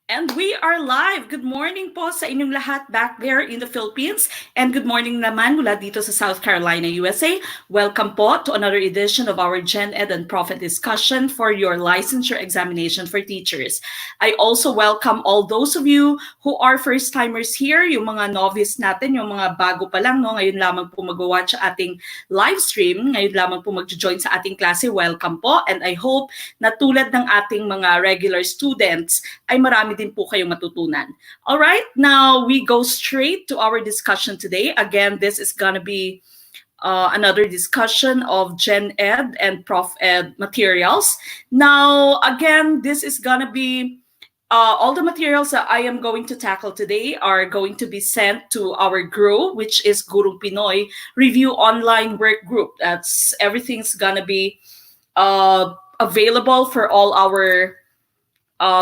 And we are live. Good morning po sa inyong lahat back there in the Philippines. And good morning naman mula dito sa South Carolina, USA. Welcome po to another edition of our GenEd and ProfEd Discussion for your licensure examination for teachers. I also welcome all those of you who are first-timers here, yung mga novice natin, yung mga bago pa lang, no? Ngayon lamang po mag-watch sa ating live stream, ngayon lamang po mag-join sa ating klase. Welcome po. And I hope na tulad ng ating mga regular students, ay marami din po kayong matutunan. All right, now we go straight to our discussion today. Again, this is gonna be another discussion of GenEd and ProfEd materials. Now, again, this is gonna be all the materials that I am going to tackle today are going to be sent to our GROW, which is Gurung Pinoy Review Online Work Group. That's everything's gonna be available for all our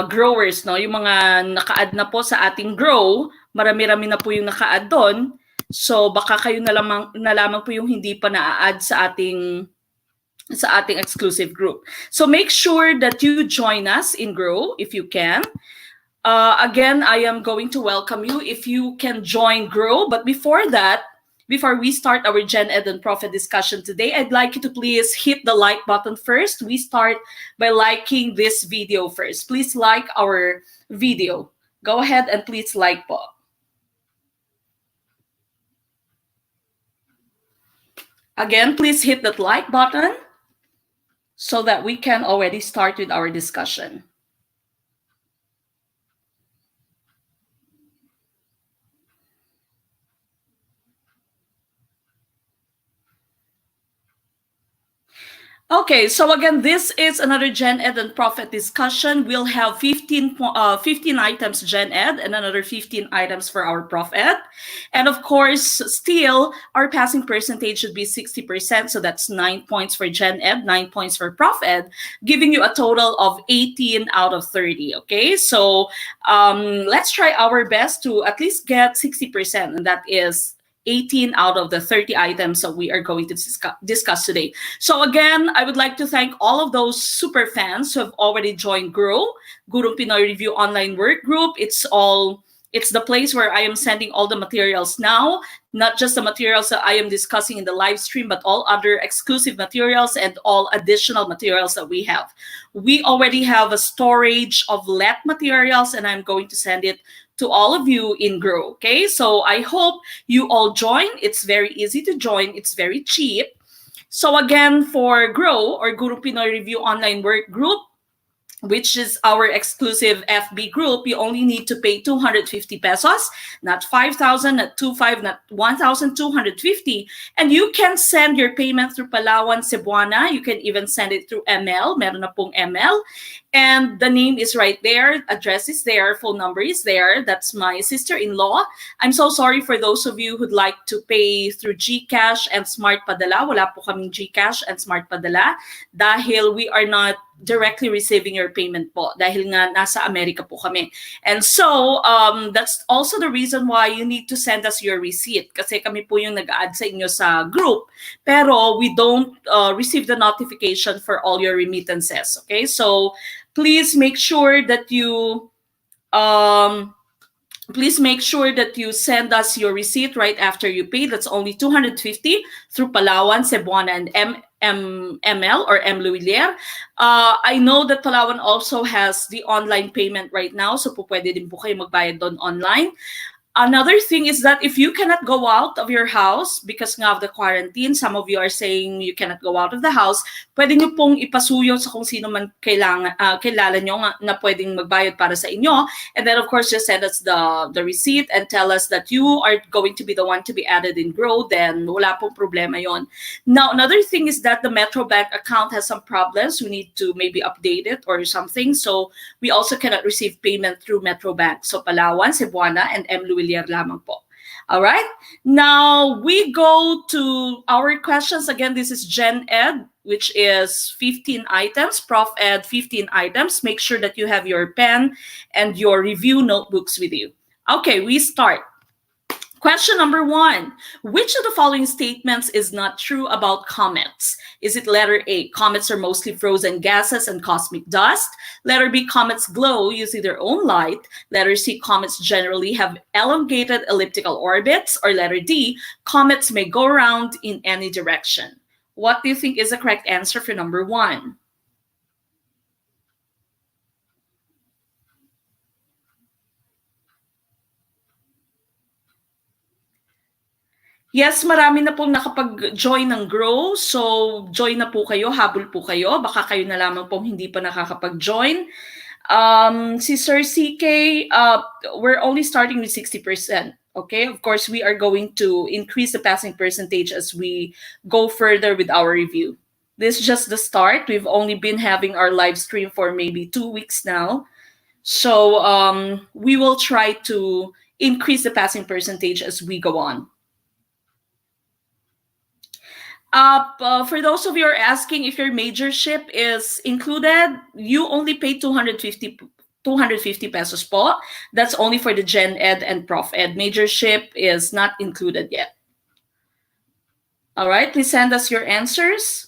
growers, no? Yung mga naka-add na po sa ating GROW, marami-rami na po yung naka-add doon. So baka kayo na lamang po yung hindi pa na-add sa ating exclusive group. So make sure that you join us in GROW if you can. Again, I am going to welcome you if you can join GROW. But before that, before we start our GenEd and ProfEd discussion today, I'd like you to please hit the like button first. We start by liking this video first. Please like our video. Go ahead and please like po. Again, please hit that like button so that we can already start with our discussion. Okay, so again, this is another GenEd and ProfEd discussion. We'll have 15 items GenEd and another 15 items for our ProfEd. And of course, still, our passing percentage should be 60%. So that's 9 points for GenEd, 9 points for ProfEd, giving you a total of 18 out of 30. Okay, so let's try our best to at least get 60%, and that is 18 out of the 30 items that we are going to discuss today. So again, I would like to thank all of those super fans who have already joined GROW, Gurung Pinoy Review Online Work Group. It's the place where I am sending all the materials now, not just the materials that I am discussing in the live stream, but all other exclusive materials and all additional materials that we have. We already have a storage of LET materials, and I'm going to send it to all of you in GROW, okay? So I hope you all join. It's very easy to join. It's very cheap. So again, for GROW, or Gurung Pinoy Review Online Work Group, which is our exclusive FB group, you only need to pay 250 pesos, not 5,000, not 2,500, not 1,250. And you can send your payment through Palawan, Cebuana. You can even send it through ML. Meron na pong ML. And the name is right there. Address is there. Phone number is there. That's my sister-in-law. I'm so sorry for those of you who'd like to pay through GCash and Smart Padala. Wala po kaming GCash and Smart Padala dahil we are not directly receiving your payment po dahil nga nasa Amerika po kami. And so, that's also the reason why you need to send us your receipt kasi kami po yung nag-add sa inyo sa group. Pero we don't receive the notification for all your remittances. Okay? So, please make sure that you send us your receipt right after you pay. That's only 250 through Palawan, Cebuana, and ML or M. Luilier. I know that Palawan also has the online payment right now, so po pwede din po kayo magbayad doon online. Another thing is that if you cannot go out of your house because nga of the quarantine, some of you are saying you cannot go out of the house, pwede nyo pong ipasuyo sa kung sino man kilala nyo na pwedeng magbayad para sa inyo. And then of course, just send us the receipt and tell us that you are going to be the one to be added in GROW, then wala pong problema yon. Now, another thing is that the Metro Bank account has some problems. We need to maybe update it or something. So we also cannot receive payment through Metro Bank. So Palawan, Cebuana, and M. Luilier lamang po. All right. Now we go to our questions. Again, this is GenEd, which is 15 items, ProfEd 15 items. Make sure that you have your pen and your review notebooks with you. Okay, we start. Question number 1. Which of the following statements is not true about comets? Is it letter A, comets are mostly frozen gases and cosmic dust? Letter B, comets glow using their own light? Letter C, comets generally have elongated elliptical orbits? Or letter D, comets may go around in any direction? What do you think is the correct answer for number 1? Yes, marami na pong nakapag-join ng Grow. So, join na po kayo, habol po kayo. Baka kayo na lamang pong hindi pa nakakapag-join. Si Sir CK, we're only starting with 60%. Okay, of course, we are going to increase the passing percentage as we go further with our review. This is just the start. We've only been having our live stream for maybe 2 weeks now. So we will try to increase the passing percentage as we go on. For those of you who are asking if your majorship is included, you only pay 250 pesos po. That's only for the GenEd and ProfEd. Majorship is not included yet. All right, please send us your answers.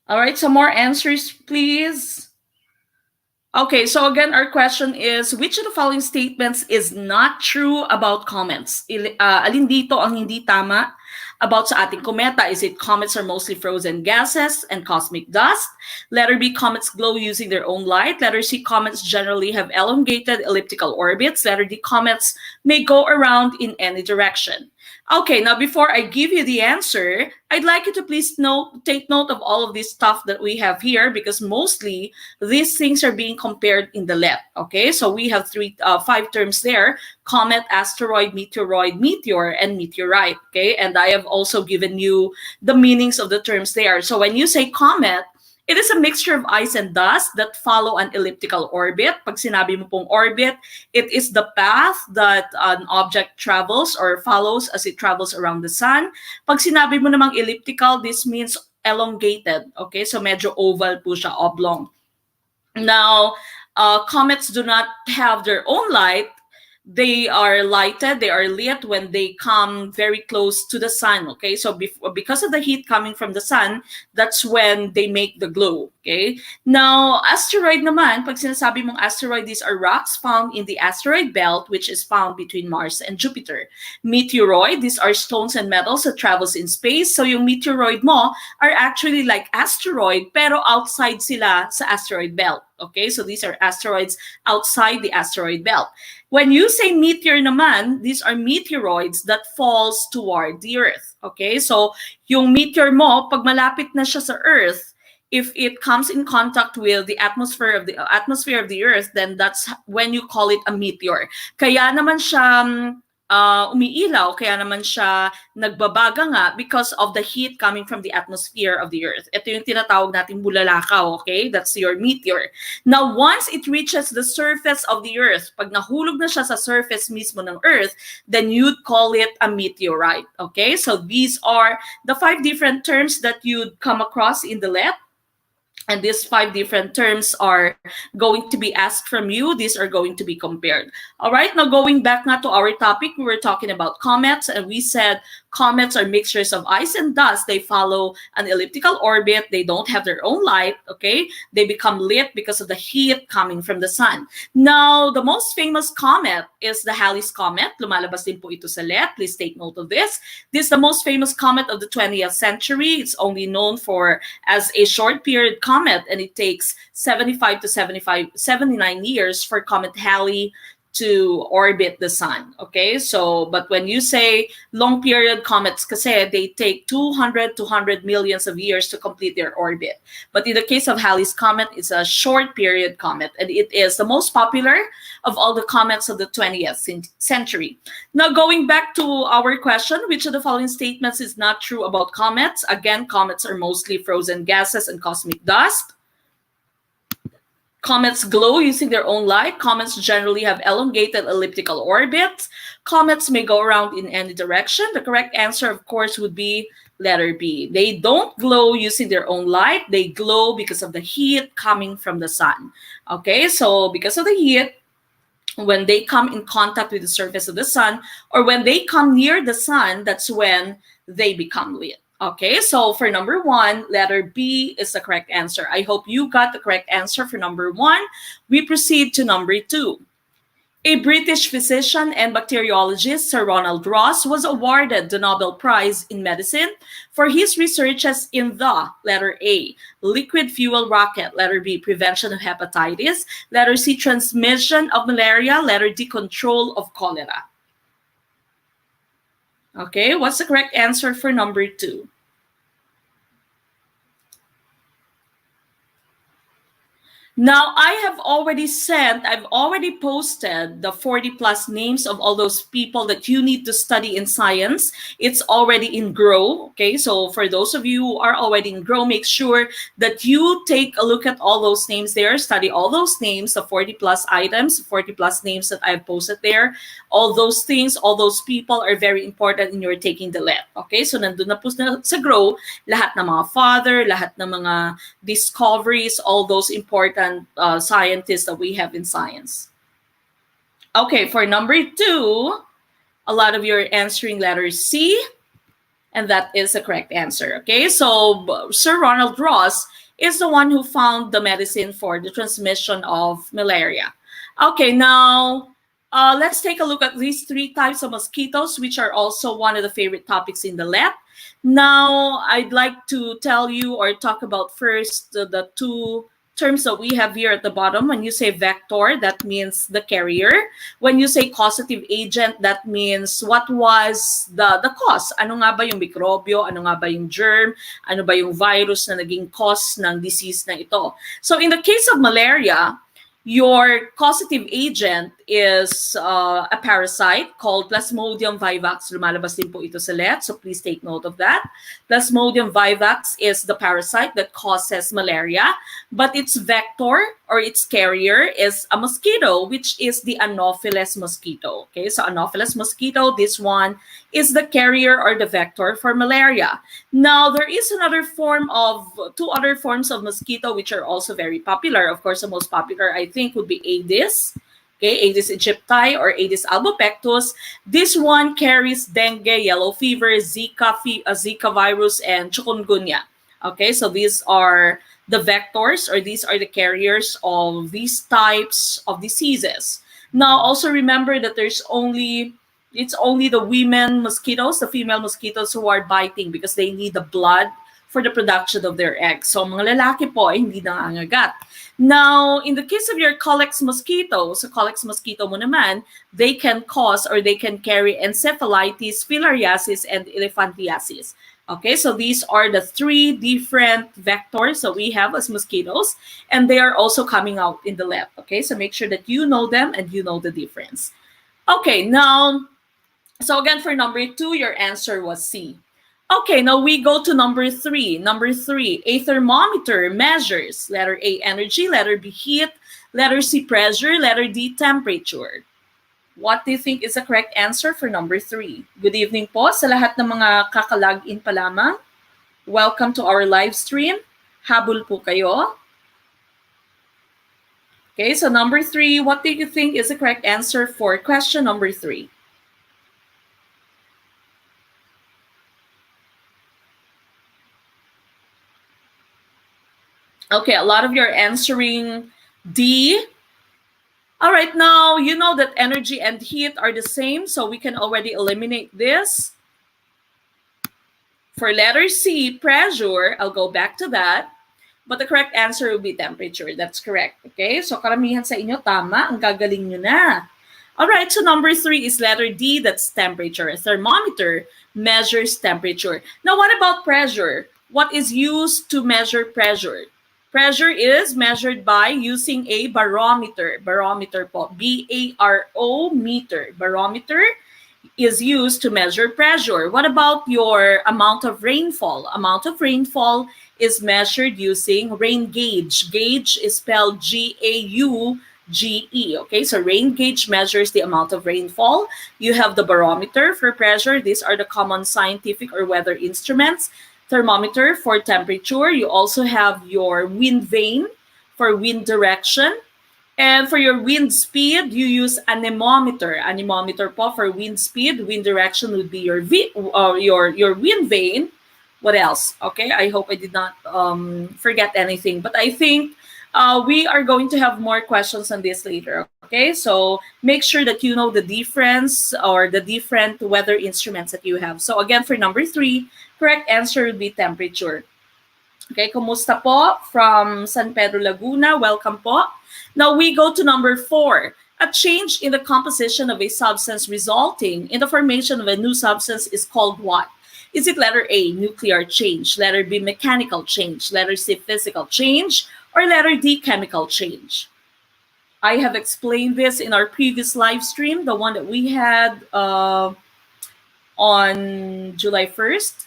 All right, some more answers, please. Okay, so again, our question is, which of the following statements is not true about comets? Alin dito ang hindi tama about sa ating kometa? Is it comets are mostly frozen gases and cosmic dust? Letter B, comets glow using their own light. Letter C, comets generally have elongated elliptical orbits. Letter D, comets may go around in any direction. Okay, now before I give you the answer, I'd like you to please take note of all of this stuff that we have here, because mostly these things are being compared in the LET. Okay, so we have 5 terms there: comet, asteroid, meteoroid, meteor, and meteorite. Okay, and I have also given you the meanings of the terms there. So when you say comet, it is a mixture of ice and dust that follow an elliptical orbit. Pag sinabi mo pong orbit, it is the path that an object travels or follows as it travels around the sun. Pag sinabi mo namang elliptical, this means elongated. Okay, so medyo oval po siya, oblong. Now, comets do not have their own light. They are lighted, they are lit when they come very close to the sun. Okay, so because of the heat coming from the sun, that's when they make the glow. Okay, now asteroid naman, pag sinasabi mong asteroid, these are rocks found in the asteroid belt, which is found between Mars and Jupiter. Meteoroid, these are stones and metals that travels in space. So yung meteoroid mo are actually like asteroid, pero outside sila sa asteroid belt. Okay, so these are asteroids outside the asteroid belt. When you say meteor naman, these are meteoroids that falls toward the Earth. Okay, so yung meteor mo, pag malapit na siya sa Earth, if it comes in contact with the atmosphere of the Earth, then that's when you call it a meteor. Kaya naman siya umiilaw, kaya naman siya nagbabaga nga, because of the heat coming from the atmosphere of the Earth. Ito yung tinatawag natin bulalakaw, okay? That's your meteor. Now, once it reaches the surface of the Earth, pag nahulog na siya sa surface mismo ng Earth, then you'd call it a meteorite, okay? So these are the 5 different terms that you'd come across in the LET. And these 5 different terms are going to be asked from you. These are going to be compared. All right, now going back now to our topic, we were talking about comets, and we said comets are mixtures of ice and dust. They follow an elliptical orbit. They don't have their own light, okay? They become lit because of the heat coming from the sun. Now, the most famous comet is the Halley's Comet. Lumalabas din po ito sa LET. Please take note of this. This is the most famous comet of the 20th century. It's only known as a short period comet, and it takes 75 to 79 years for Comet Halley to orbit the sun. Okay, so but when you say long period comets, kasi they take 200 millions of years to complete their orbit. But in the case of Halley's Comet, it's a short period comet, and it is the most popular of all the comets of the 20th century. Now, going back to our question, which of the following statements is not true about comets? Again, comets are mostly frozen gases and cosmic dust. Comets glow using their own light. Comets generally have elongated elliptical orbits. Comets may go around in any direction. The correct answer, of course, would be Letter B. They don't glow using their own light. They glow because of the heat coming from the sun. Okay, so because of the heat, when they come in contact with the surface of the sun, or when they come near the sun, that's when they become lit. Okay, so for number 1, letter B is the correct answer. I hope you got the correct answer for number 1. We proceed to number 2. A British physician and bacteriologist, Sir Ronald Ross, was awarded the Nobel Prize in Medicine for his researches in the letter A, liquid fuel rocket, letter B, prevention of hepatitis, letter C, transmission of malaria, letter D, control of cholera. Okay, what's the correct answer for number 2? Now, I've already posted the 40 plus names of all those people that you need to study in science. It's already in Grow. Okay, so for those of you who are already in Grow, make sure that you take a look at all those names there, study all those names, the 40 plus items, 40 plus names that I've posted there. All those things, all those people are very important in your taking the LET. Okay, so nandun na po sa Grow, lahat ng mga father, lahat ng mga discoveries, all those important scientists that we have in science. Okay, for number 2, a lot of you are answering letter C, and that is the correct answer. Okay, so Sir Ronald Ross is the one who found the medicine for the transmission of malaria. Okay, now let's take a look at these 3 types of mosquitoes, which are also one of the favorite topics in the LET. Now, I'd like to tell you or talk about first the 2 terms that we have here at the bottom. When you say vector, that means the carrier. When you say causative agent, that means what was the cause. Ano nga ba yung mikrobyo? Ano nga ba yung germ? Ano ba yung virus na naging cause ng disease na ito? So in the case of malaria, your causative agent is a parasite called Plasmodium vivax. Lumalabas din po ito sa LET, so please take note of that. Plasmodium vivax is the parasite that causes malaria, but its vector or its carrier is a mosquito, which is the Anopheles mosquito. Okay, so Anopheles mosquito, this one is the carrier or the vector for malaria. Now, there is 2 other forms of mosquito which are also very popular. Of course, the most popular, I think, would be Aedes. Okay, Aedes aegypti or Aedes albopictus. This one carries dengue, yellow fever, Zika virus, and chikungunya. Okay, so these are the vectors, or these are the carriers of these types of diseases. Now, also remember that it's only the women mosquitoes, the female mosquitoes who are biting because they need the blood for the production of their eggs. So, mga lalaki po ay hindi nangangagat. Now, in the case of your Culex mosquito, so Culex mosquito mo naman, they can cause or they can carry encephalitis, filariasis, and elephantiasis. Okay, so these are the 3 different vectors that we have as mosquitoes, and they are also coming out in the lab. Okay, so make sure that you know them and you know the difference. Okay, now, so again, for number 2, your answer was C. Okay, now we go to number 3. Number 3, a thermometer measures letter A, energy, letter B, heat, letter C, pressure, letter D, temperature. What do you think is the correct answer for number 3? Good evening po sa lahat ng mga kakalag-in pa lamang. Welcome to our live stream. Habol po kayo. Okay, so number 3, what do you think is the correct answer for question number 3? Okay, a lot of you are answering D. All right, now you know that energy and heat are the same, so we can already eliminate this. For letter C, pressure, I'll go back to that. But the correct answer will be temperature. That's correct. Okay, so karamihan sa inyo, tama. Ang gagaling nyo na. All right, so number 3 is letter D, that's temperature. A thermometer measures temperature. Now, what about pressure? What is used to measure pressure? Pressure is measured by using a barometer. Barometer po. B-A-R-O meter. Barometer is used to measure pressure. What about your amount of rainfall? Amount of rainfall is measured using rain gauge. Gauge is spelled G-A-U-G-E. GE. Okay, so rain gauge measures the amount of rainfall. You have the barometer for pressure. These are the common scientific or weather instruments. Thermometer for temperature. You also have your wind vane for wind direction. And for your wind speed, you use anemometer. Anemometer po for wind speed. Wind direction would be your wind vane. What else? Okay, I hope I did not forget anything. But I think we are going to have more questions on this later. Okay, so make sure that you know the difference or the different weather instruments that you have. So again, for number 3, correct answer would be temperature. Okay, kumusta po from San Pedro, Laguna? Welcome po. Now we go to number 4. A change in the composition of a substance resulting in the formation of a new substance is called what? Is it letter A, nuclear change, letter B, mechanical change, letter C, physical change, or letter D, chemical change? I have explained this in our previous live stream, the one that we had on July 1st.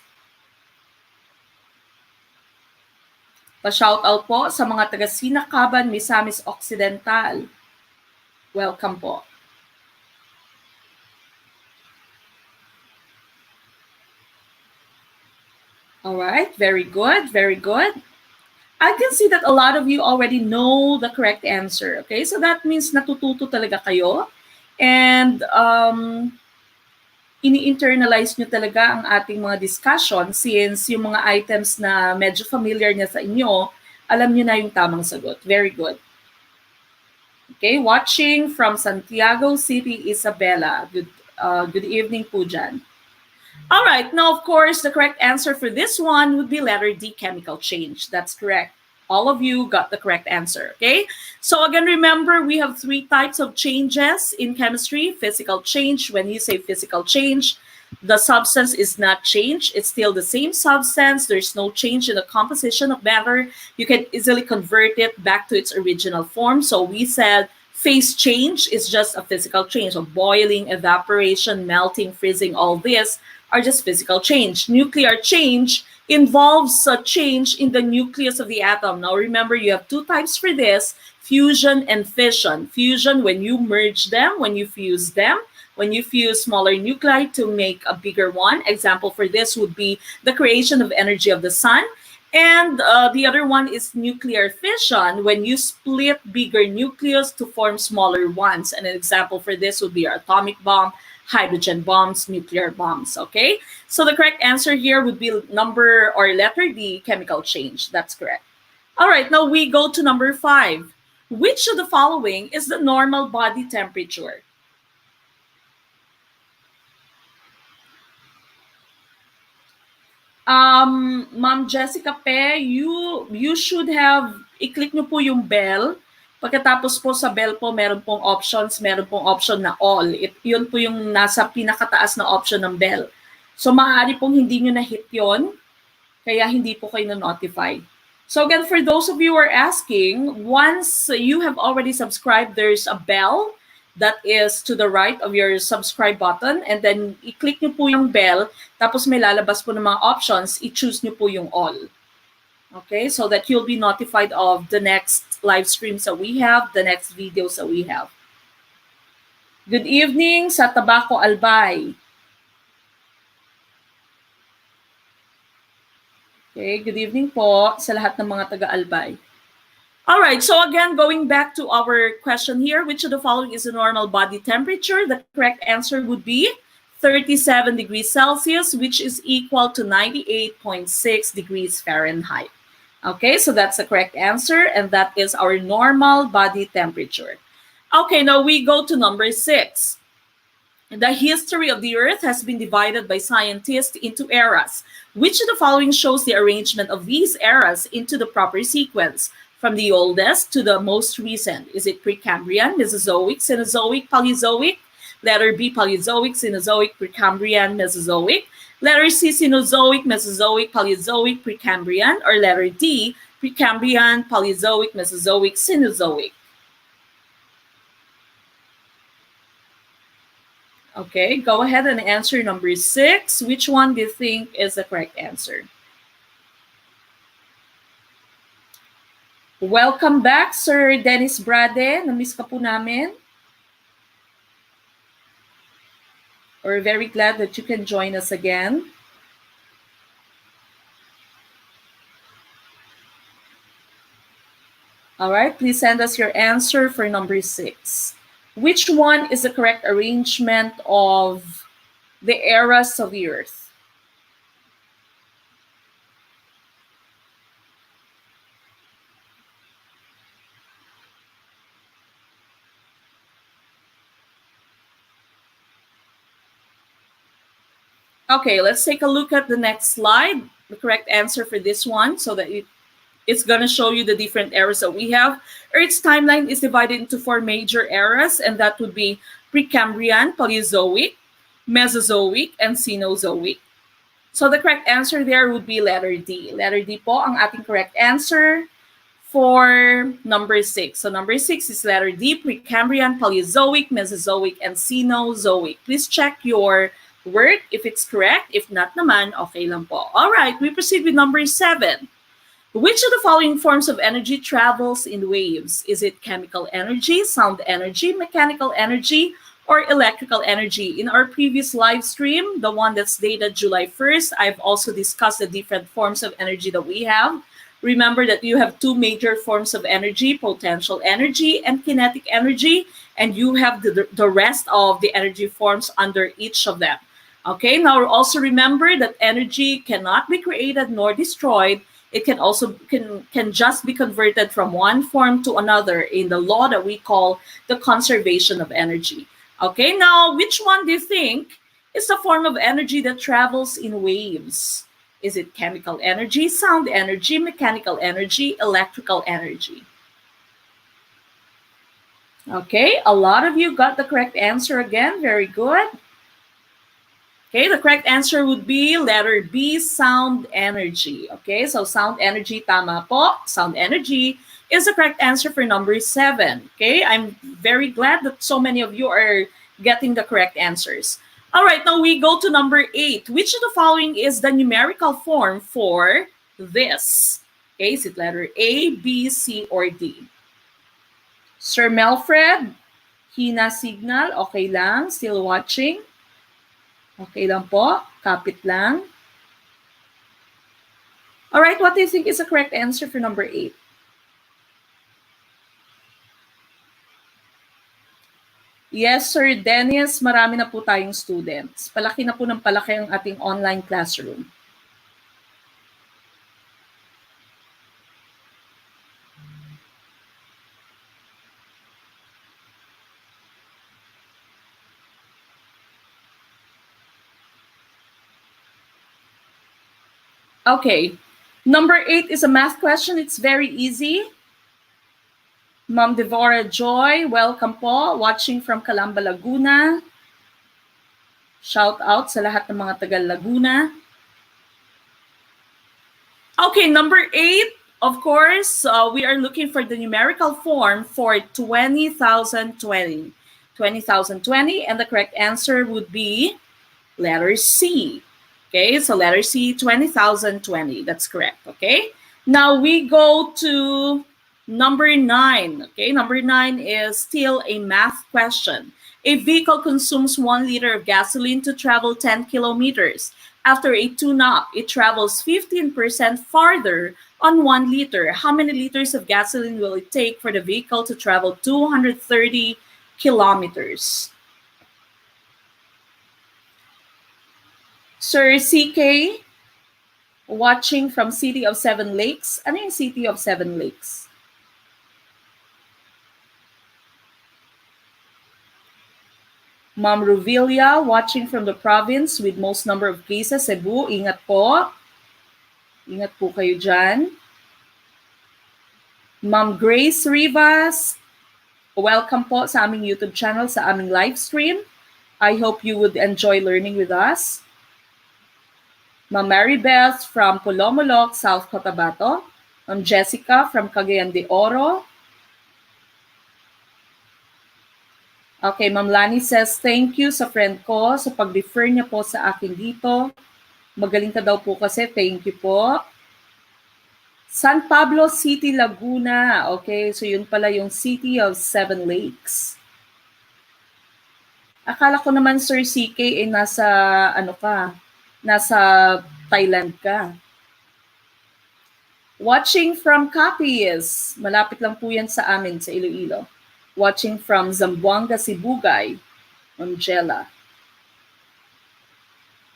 Pa-shoutout po sa mga taga Sinakaban, Misamis Occidental. Welcome po. All right, very good, very good. I can see that a lot of you already know the correct answer. Okay, so that means natututo talaga kayo. And ini-internalize nyo talaga ang ating mga discussion since yung mga items na medyo familiar niya sa inyo, alam nyo na yung tamang sagot. Very good. Okay, watching from Santiago City, Isabela. Good evening po dyan. All right, now of course, the correct answer for this one would be letter D, chemical change. That's correct. All of you got the correct answer, okay? So again, remember, we have 3 types of changes in chemistry. Physical change, when you say physical change, the substance is not changed. It's still the same substance. There's no change in the composition of matter. You can easily convert it back to its original form. So we said phase change is just a physical change. So boiling, evaporation, melting, freezing, all this are just physical change. Nuclear change involves a change in the nucleus of the atom. Now remember, you have 2 types for this, fusion and fission. Fusion, when you merge them, when you fuse them, when you fuse smaller nuclei to make a bigger one. Example for this would be the creation of energy of the sun. And the other one is nuclear fission, when you split bigger nucleus to form smaller ones. And an example for this would be our atomic bomb, hydrogen bombs, nuclear bombs, okay? So the correct answer here would be number or letter D, chemical change. That's correct. All right, now we go to number 5. Which of the following is the normal body temperature? Ma'am Jessica Pe, you should have, i-click nyo po yung bell. Pagkatapos po sa bell po, meron pong options, meron pong option na all. Yun po yung nasa pinakataas na option ng bell. So maaari pong hindi nyo na-hit yun, kaya hindi po kayo na-notify. So again, for those of you who are asking, once you have already subscribed, there's a bell that is to the right of your subscribe button, and then i-click nyo po yung bell, tapos may lalabas po ng mga options, i-choose nyo po yung all. Okay, so that you'll be notified of the next live streams that we have, the next videos that we have. Good evening sa Tabaco Albay. Okay, good evening po sa lahat ng mga taga-Albay. All right, so again, going back to our question here, which of the following is the normal body temperature? The correct answer would be 37 degrees Celsius, which is equal to 98.6 degrees Fahrenheit. Okay, so that's the correct answer, and that is our normal body temperature. Okay, now we go to number 6. The history of the Earth has been divided by scientists into eras. Which of the following shows the arrangement of these eras into the proper sequence, from the oldest to the most recent? Is it Precambrian, Mesozoic, Cenozoic, Paleozoic? Letter B, Paleozoic, Cenozoic, Precambrian, Mesozoic. Letter C, Cenozoic, Mesozoic, Paleozoic, Precambrian. Or letter D, Precambrian, Paleozoic, Mesozoic, Cenozoic. Okay, go ahead and answer number 6. Which one do you think is the correct answer? Welcome back, Sir Dennis Brade. Na-miss ka po namin. We're very glad that you can join us again. All right, please send us your answer for number 6. Which one is the correct arrangement of the eras of the Earth? Okay, let's take a look at the next slide. The correct answer for this one, so that it's going to show you the different eras that we have. Earth's timeline is divided into 4 major eras, and that would be Precambrian, Paleozoic, Mesozoic, and Cenozoic. So the correct answer there would be letter D. Letter D po ang ating correct answer for number 6. So number 6 is letter D, Precambrian, Paleozoic, Mesozoic, and Cenozoic. Please check your word if it's correct. If not naman, okay lang po. All right, we proceed with number 7. Which of the following forms of energy travels in waves? Is it chemical energy, sound energy, mechanical energy, or electrical energy? In our previous live stream, the one that's dated July 1st, I've also discussed the different forms of energy that we have. Remember that you have 2 major forms of energy, potential energy and kinetic energy, and you have the rest of the energy forms under each of them. Okay, now also remember that energy cannot be created nor destroyed. It can also can just be converted from one form to another in the law that we call the conservation of energy. Okay, now which one do you think is the form of energy that travels in waves? Is it chemical energy, sound energy, mechanical energy, electrical energy? Okay, a lot of you got the correct answer again. Very good. Okay, the correct answer would be letter B, sound energy. Okay, so sound energy, tama po. Sound energy is the correct answer for number 7. Okay, I'm very glad that so many of you are getting the correct answers. All right, now we go to number 8. Which of the following is the numerical form for this? Okay, is it letter A, B, C, or D? Sir Melfred, Hina signal, okay lang, still watching? Okay lang po, kapit lang. All right, what do you think is the correct answer for number 8? Yes, Sir Dennis, marami na po tayong students. Palaki na po ng palaki ang ating online classroom. Okay, number 8 is a math question. It's very easy. Ma'am Devora Joy, welcome po. Watching from Calamba, Laguna. Shout out sa lahat ng mga taga Laguna. Okay, number 8, of course, we are looking for the numerical form for 20,020. 20,020, and the correct answer would be letter C. Okay, so letter C, 20,020. That's correct, okay? Now we go to number 9. Okay, number 9 is still a math question. A vehicle consumes 1 liter of gasoline to travel 10 kilometers. After a tune-up, it travels 15% farther on 1 liter. How many liters of gasoline will it take for the vehicle to travel 230 kilometers? Sir CK, watching from City of Seven Lakes. Ano yung City of Seven Lakes? Ma'am Ruvilia, watching from the province with most number of cases, Cebu. Ingat po. Ingat po kayo dyan. Ma'am Grace Rivas, welcome po sa aming YouTube channel, sa aming live stream. I hope you would enjoy learning with us. Ma'am Mary Beth from Pulomolok, South Cotabato. Ma'am Jessica from Cagayan de Oro. Okay, Ma'am Lani says, thank you sa friend ko sa pag-refer niya po sa akin dito. Magaling ka daw po kasi. Thank you po. San Pablo City, Laguna. Okay, so yun pala yung City of Seven Lakes. Akala ko naman, Sir CK, nasa, nasa Thailand ka. Watching from Capiz. Malapit lang po yan sa amin, sa Iloilo. Watching from Zamboanga, Sibugay. Angela.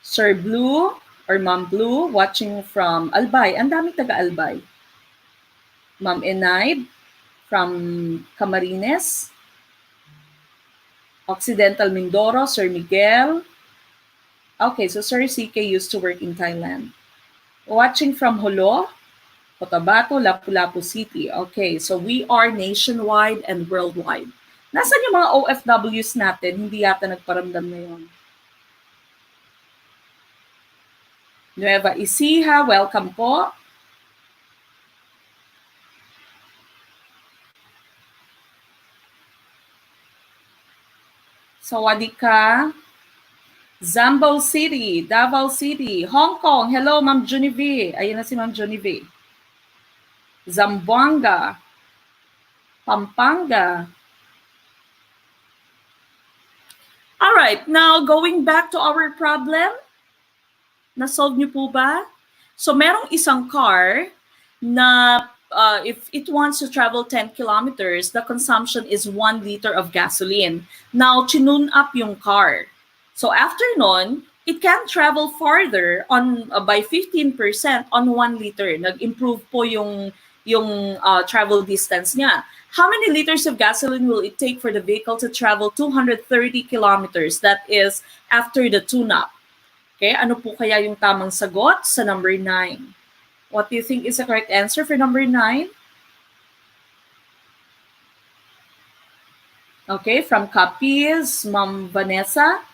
Sir Blue or Ma'am Blue, watching from Albay. Ang daming taga-Albay. Ma'am Enaid from Camarines. Occidental Mindoro, Sir Miguel. Okay, so Sir CK used to work in Thailand. Watching from Holo, Cotabato, Lapu-Lapu City. Okay, so we are nationwide and worldwide. Nasaan yung mga OFWs natin? Hindi yata nagparamdam na yun. Nueva Ecija, welcome po. Sawadika. Zambao City, Davao City, Hong Kong. Hello, Ma'am Junive. Ayun na si Ma'am Junive. Zamboanga, Pampanga. All right, now going back to our problem. Na-solve niyo po ba? So merong isang car na if it wants to travel 10 kilometers, the consumption is 1 liter of gasoline. Now, chinune up yung car. So after nun, it can travel farther on by 15% on 1 liter. Nag-improve po yung travel distance niya. How many liters of gasoline will it take for the vehicle to travel 230 kilometers? That is after the tune-up. Okay, ano po kaya yung tamang sagot sa number 9? What do you think is the correct answer for number 9? Okay, from Capiz, Ma'am Vanessa.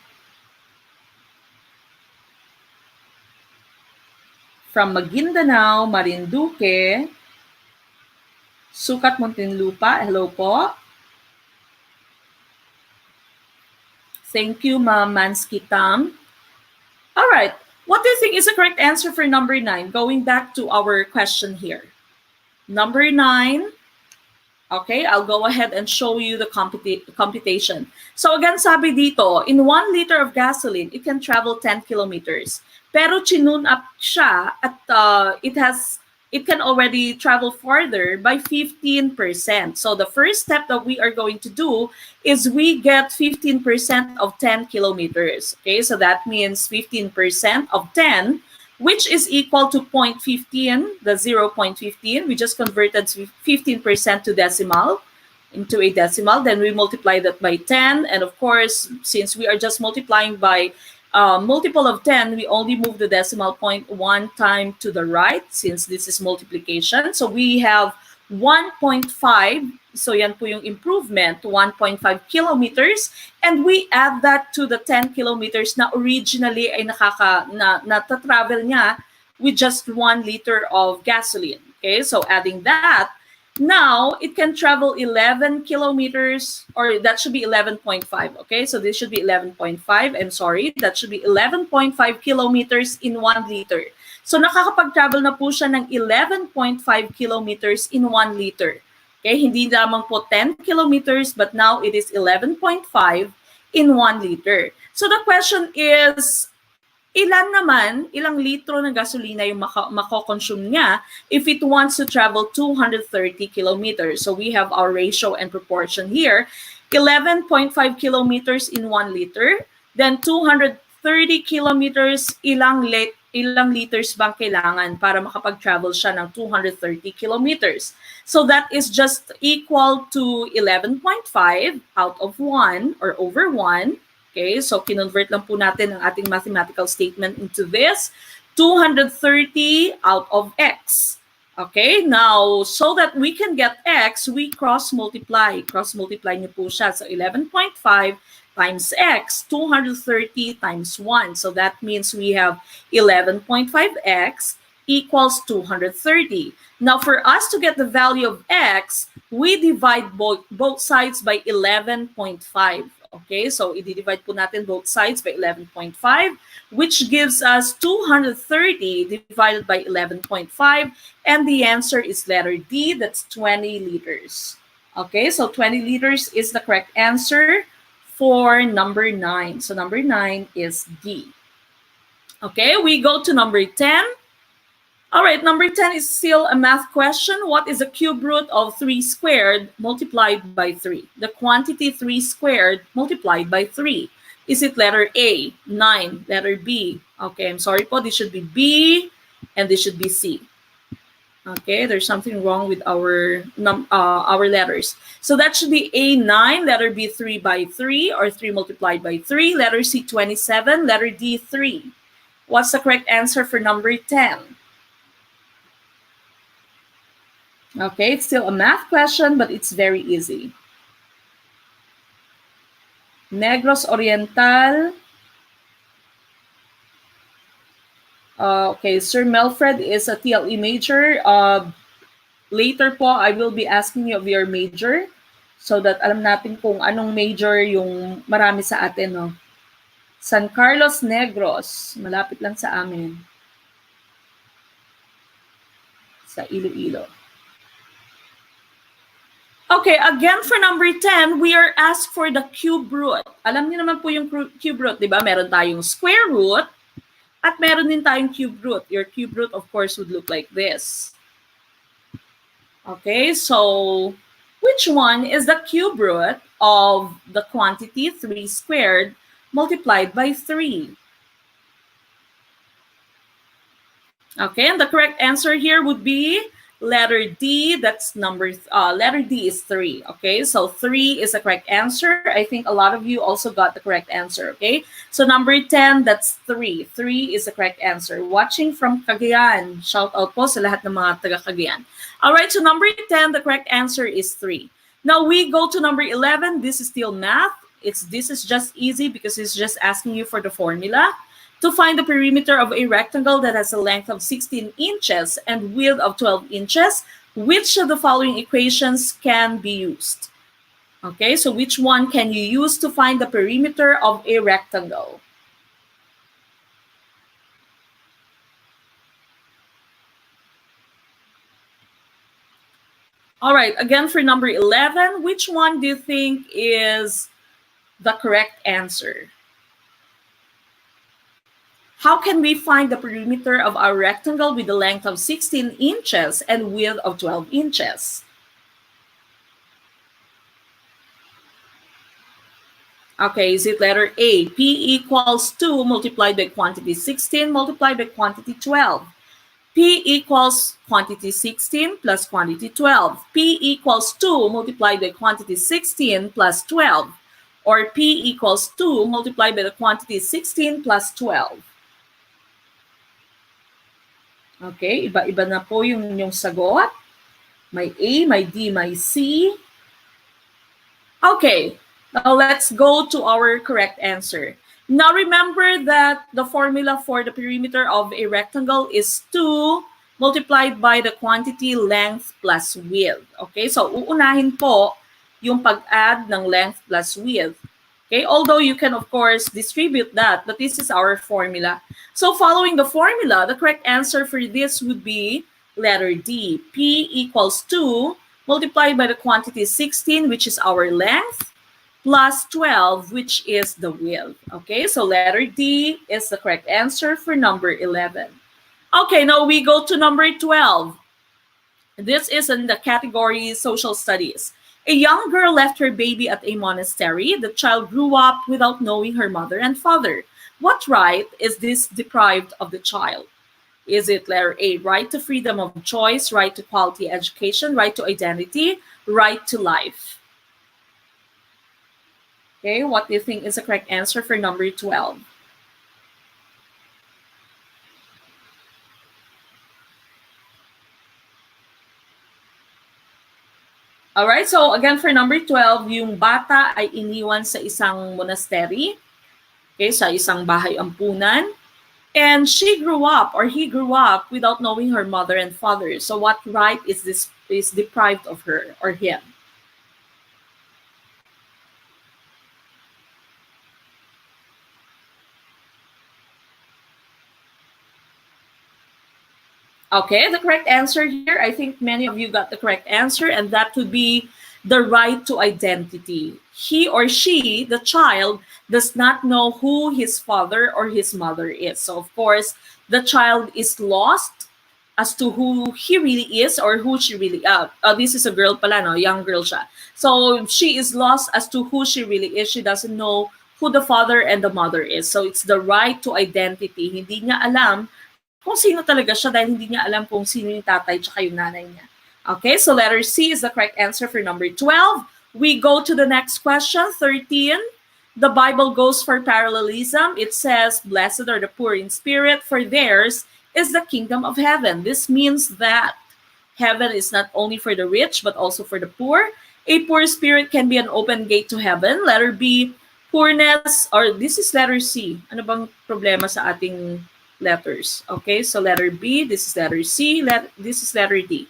From Maguindanao, Marinduque, Sukat, Muntinlupa. Hello po. Thank you, Ma'am Mansky Tam. All right. What do you think is the correct answer for number 9? Going back to our question here. Number 9. Okay, I'll go ahead and show you the computation. So again, sabi dito, in 1 liter of gasoline, it can travel 10 kilometers. Pero chinune up siya at it can already travel farther by 15%. So the first step that we are going to do is we get 15% of 10 kilometers. Okay, so that means 15% of 10, which is equal to 0.15, the 0.15. We just converted 15% to decimal, into a decimal. Then we multiply that by 10. And of course, since we are just multiplying by multiple of 10, we only move the decimal point 1 time to the right since this is multiplication. So we have 1.5. So yan po yung improvement, 1.5 kilometers. And we add that to the 10 kilometers na originally ay nata-travel niya with just 1 liter of gasoline. Okay, so adding that, now it can travel 11 kilometers, or that should be 11.5. Okay, so this should be 11.5. I'm sorry, that should be 11.5 kilometers in 1 liter. So nakakapag-travel na po siya ng 11.5 kilometers in 1 liter. Okay, hindi lamang po 10 kilometers, but now it is 11.5 in 1 liter. So the question is, ilang litro ng gasolina yung mako-consume niya if it wants to travel 230 kilometers. So we have our ratio and proportion here. 11.5 kilometers in 1 liter. Then 230 kilometers, ilang liters bang kailangan para makapag-travel siya ng 230 kilometers? So that is just equal to 11.5 out of 1 or over 1. Okay, so kinonvert lang po natin ang ating mathematical statement into this. 230 out of x. Okay, now, so that we can get x, we cross-multiply. Cross-multiply niyo po siya. So 11.5 times x, 230 times 1. So that means we have 11.5x equals 230. Now, for us to get the value of x, we divide both sides by 11.5. Okay, so i-divide po natin both sides by 11.5, which gives us 230 divided by 11.5, and the answer is letter D, that's 20 liters. Okay, so 20 liters is the correct answer for number 9. So number 9 is D. Okay, we go to number 10. All right, number 10 is still a math question. What is the cube root of 3 squared multiplied by 3? The quantity 3 squared multiplied by 3. Is it letter A, 9, letter B? Okay, I'm sorry po, this should be B, and this should be C. Okay, there's something wrong with our letters. So that should be A, 9, letter B, 3 by 3, or 3 multiplied by 3, letter C, 27, letter D, 3. What's the correct answer for number 10? Okay, it's still a math question, but it's very easy. Negros Oriental. Okay, Sir Melfred is a TLE major. Later po, I will be asking you of your major so that alam natin kung anong major yung marami sa atin. No? San Carlos Negros, malapit lang sa amin. Sa Iloilo. Okay, again for number 10, we are asked for the cube root. Alam niyo naman po yung cube root, di ba? Meron tayong square root at meron din tayong cube root. Your cube root, of course, would look like this. Okay, so which one is the cube root of the quantity 3 squared multiplied by 3? Okay, and the correct answer here would be letter D. That's letter D is 3. Okay, so 3 is the correct answer. I think a lot of you also got the correct answer. Okay, so number 10, that's 3. 3 is the correct answer. Watching from Cagayan. Shout out po sa lahat ng mga taga Cagayan. All right, so number 10, the correct answer is 3. Now we go to number 11. This is still math. This is just easy because it's just asking you for the formula. To find the perimeter of a rectangle that has a length of 16 inches and width of 12 inches, which of the following equations can be used? Okay, so which one can you use to find the perimeter of a rectangle? All right, again for number 11, which one do you think is the correct answer? How can we find the perimeter of our rectangle with a length of 16 inches and width of 12 inches? Okay, is it letter A, P equals 2 multiplied by quantity 16 multiplied by quantity 12? P equals quantity 16 plus quantity 12. P equals 2 multiplied by quantity 16 plus 12. Or P equals 2 multiplied by the quantity 16 plus 12. Okay, iba-iba na po yung sagot. May A, may D, may C. Okay, now let's go to our correct answer. Now remember that the formula for the perimeter of a rectangle is 2 multiplied by the quantity length plus width. Okay, so uunahin po yung pag-add ng length plus width. Okay, although you can, of course, distribute that, but this is our formula. So following the formula, the correct answer for this would be letter D. P equals 2 multiplied by the quantity 16, which is our length, plus 12, which is the width. Okay, so letter D is the correct answer for number 11. Okay, now we go to number 12. This is in the category social studies. A young girl left her baby at a monastery. The child grew up without knowing her mother and father. What right is this deprived of the child? Is it letter A, right to freedom of choice, right to quality education, right to identity, right to life? Okay, what do you think is the correct answer for number 12? Alright, so again for number 12, yung bata ay iniwan sa isang monastery, okay, sa isang bahay ampunan, and she grew up or he grew up without knowing her mother and father. So what right is deprived of her or him? Okay, the correct answer here, I think many of you got the correct answer, and that would be the right to identity. He or she, the child, does not know who his father or his mother is. So, of course, the child is lost as to who he really is or who she really this is a girl pala, no? Young girl siya. So, she is lost as to who she really is. She doesn't know who the father and the mother is. So, it's the right to identity. Hindi niya alam kung sino talaga siya dahil hindi niya alam kung sino yung tatay tsaka yung nanay niya. Okay, so letter C is the correct answer for number 12. We go to the next question, 13. The Bible goes for parallelism. It says, "Blessed are the poor in spirit, for theirs is the kingdom of heaven." This means that heaven is not only for the rich, but also for the poor. A poor spirit can be an open gate to heaven. Letter B, poorness, or this is letter C. Ano bang problema sa ating letters? Okay, so letter B, this is letter C, this is letter D.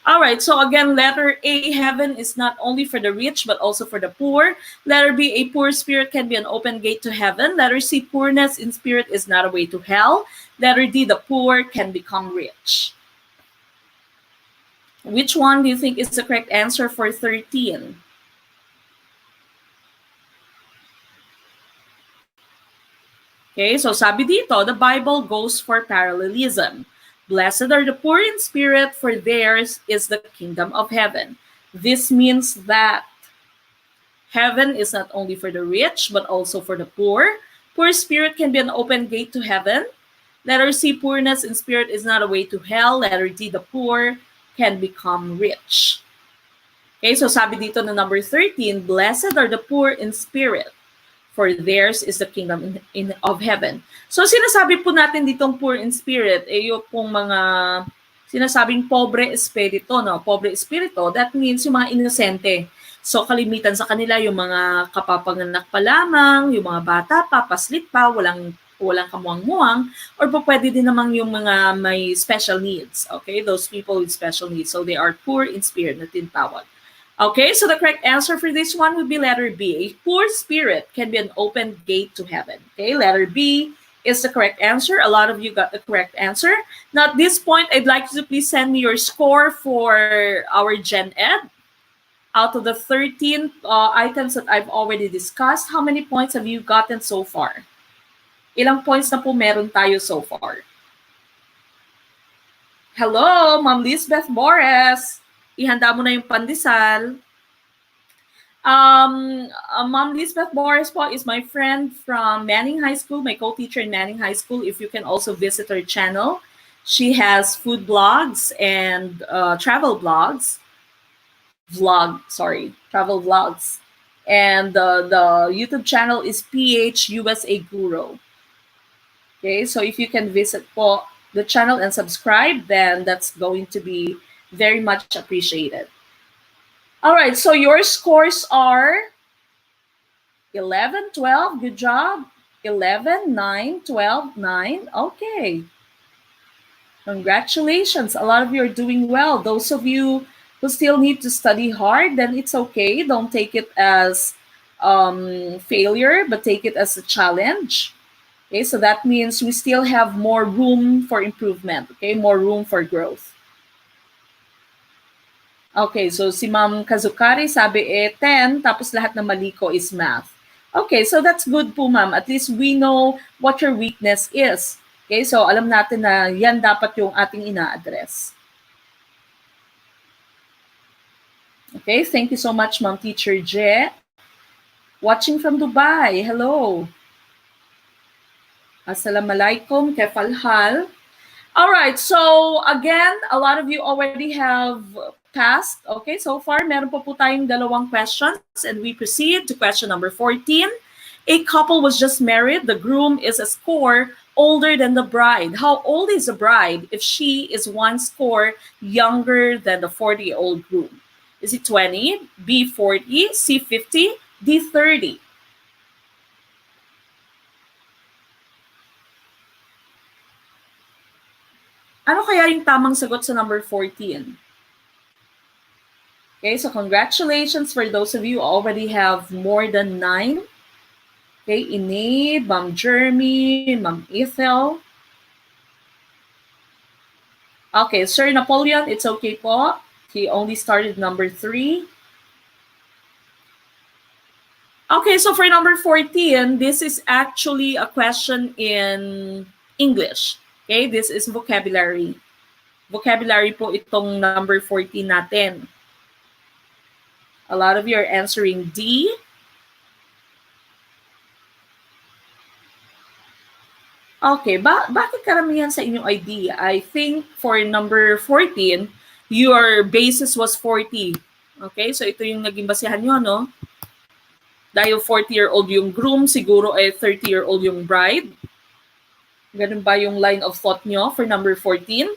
All right, so again, letter A, heaven is not only for the rich, but also for the poor. Letter B, a poor spirit can be an open gate to heaven. Letter C, poorness in spirit is not a way to hell. Letter D, the poor can become rich. Which one do you think is the correct answer for 13? Okay, so sabi dito, the Bible goes for parallelism. Blessed are the poor in spirit, for theirs is the kingdom of heaven. This means that heaven is not only for the rich, but also for the poor. Poor spirit can be an open gate to heaven. Letter C, poorness in spirit is not a way to hell. Letter D, the poor can become rich. Okay, so sabi dito na number 13, blessed are the poor in spirit, for theirs is the kingdom of heaven. So sinasabi po natin ditong poor in spirit, yung pong mga sinasabing pobre espiritu, no? Pobre espiritu, that means yung mga inosente. So kalimitan sa kanila yung mga kapapanganak pa lamang, yung mga bata pa, paslit pa, walang kamuang-muang, or po pwede din namang yung mga may special needs. Okay, those people with special needs. So they are poor in spirit na tinatawag. Okay, so the correct answer for this one would be letter B. A poor spirit can be an open gate to heaven. Okay, letter B is the correct answer. A lot of you got the correct answer. Now, at this point, I'd like you to please send me your score for our GenEd. Out of the 13 items that I've already discussed, how many points have you gotten so far? Ilang points na po meron tayo so far? Hello, Ma'am Lisbeth Boris. Ihanda mo na yung pandesal. Ma'am Lisbeth Boris po is my friend from Manning High School, my co-teacher in Manning High School. If you can also visit her channel, she has food blogs and travel vlogs. And the YouTube channel is PH USA Guru. Okay, so if you can visit po the channel and subscribe, then that's going to be very much appreciated. All right, so your scores are 11, 12, good job. 11, 9, 12, 9, okay. Congratulations, a lot of you are doing well. Those of you who still need to study hard, then it's okay. Don't take it as failure, but take it as a challenge. Okay, so that means we still have more room for improvement, okay, more room for growth. Okay, so si Ma'am Kazukari sabi 10, tapos lahat na mali ko is math. Okay, so that's good po, ma'am. At least we know what your weakness is. Okay, so alam natin na yan dapat yung ating ina-address. Okay, thank you so much, Ma'am Teacher Je. Watching from Dubai, hello. Assalamualaikum, kefalhal. All right, so again, a lot of you already have passed. Okay, so far, meron po tayong dalawang questions, and we proceed to question number 14. A couple was just married. The groom is a score older than the bride. How old is the bride if she is one score younger than the 40-year-old groom? Is it 20, B 40, C 50, D 30? Ano kaya yung tamang sagot sa number 14? Okay, so congratulations for those of you who already have more than 9. Okay, Inade, Ma'am Jeremy, Ma'am Ethel. Okay, Sir Napoleon, it's okay po. He only started number 3. Okay, so for number 14, this is actually a question in English. Okay, this is vocabulary. Vocabulary po itong number 14 natin. A lot of you are answering D. Okay, bakit karamihan sa inyong ID? I think for number 14, your basis was 40. Okay, so ito yung naging basehan nyo, no? Dahil 40-year-old yung groom, siguro ay 30-year-old yung bride. Ganun ba yung line of thought nyo for number 14?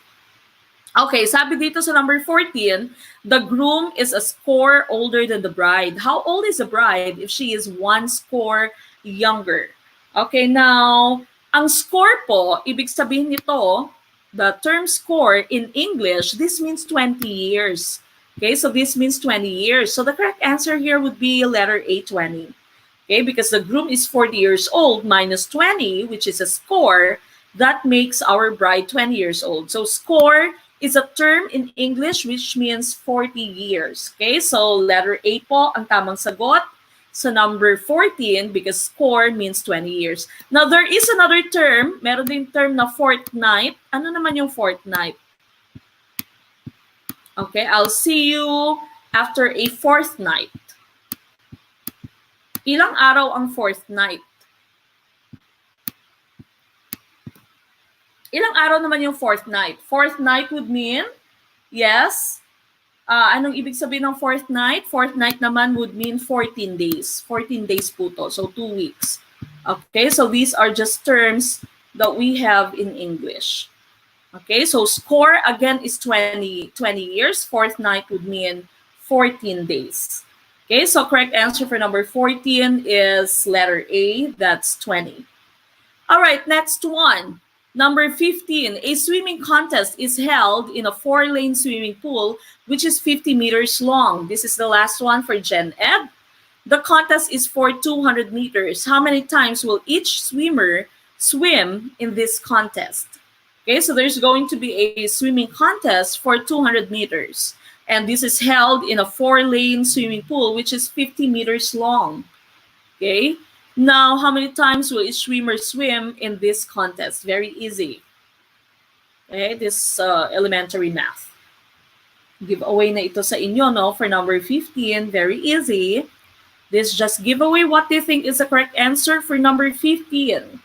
Okay, sabi dito sa number 14, the groom is a score older than the bride. How old is the bride if she is 1 score younger? Okay, now, ang score po, ibig sabihin nito, the term score in English, this means 20 years. Okay, so this means 20 years. So the correct answer here would be letter A, 20. Okay, because the groom is 40 years old minus 20, which is a score, that makes our bride 20 years old. So score is a term in English which means 40 years. Okay, so letter A po ang tamang sagot sa number 14 because score means 20 years. Now, there is another term. Meron din term na fortnight. Ano naman yung fortnight? Okay, I'll see you after a fortnight. Ilang araw ang fortnight? Ilang araw naman yung fortnight? Fortnight would mean, yes, anong ibig sabihin ng fortnight? Fortnight naman would mean 14 days. 14 days po to, so 2 weeks. Okay, so these are just terms that we have in English. Okay, so score again is 20 years. Fortnight would mean 14 days. Okay, so correct answer for number 14 is letter A, that's 20. All right, next one. Number 15, a swimming contest is held in a 4-lane swimming pool, which is 50 meters long. This is the last one for GenEd. The contest is for 200 meters. How many times will each swimmer swim in this contest? Okay, so there's going to be a swimming contest for 200 meters. And this is held in a 4-lane swimming pool, which is 50 meters long. Okay. Now, how many times will each swimmer swim in this contest? Very easy. Okay, this elementary math. Giveaway na ito sa inyo, no? For number 15, very easy. This just giveaway. What do you think is the correct answer for number 15?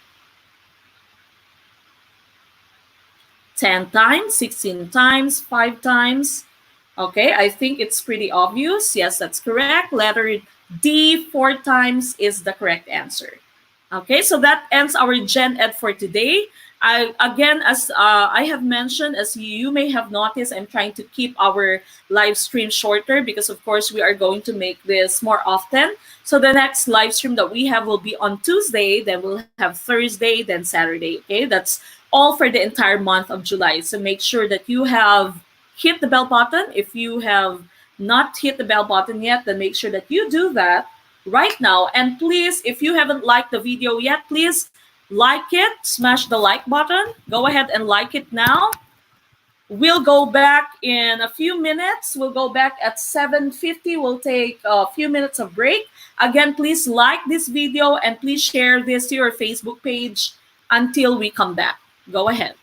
10 times, 16 times, 5 times. Okay, I think it's pretty obvious. Yes, that's correct. Letter D, 4 times is the correct answer. Okay, so that ends our GenEd for today. Again, as I have mentioned, as you may have noticed, I'm trying to keep our live stream shorter because, of course, we are going to make this more often. So the next live stream that we have will be on Tuesday, then we'll have Thursday, then Saturday. Okay, that's all for the entire month of July. So make sure that you have hit the bell button. If you have not hit the bell button yet, then make sure that you do that right now. And please, if you haven't liked the video yet, please like it, smash the like button. Go ahead and like it now. We'll go back in a few minutes. We'll go back at 7:50. We'll take a few minutes of break. Again, please like this video and please share this to your Facebook page until we come back. Go ahead.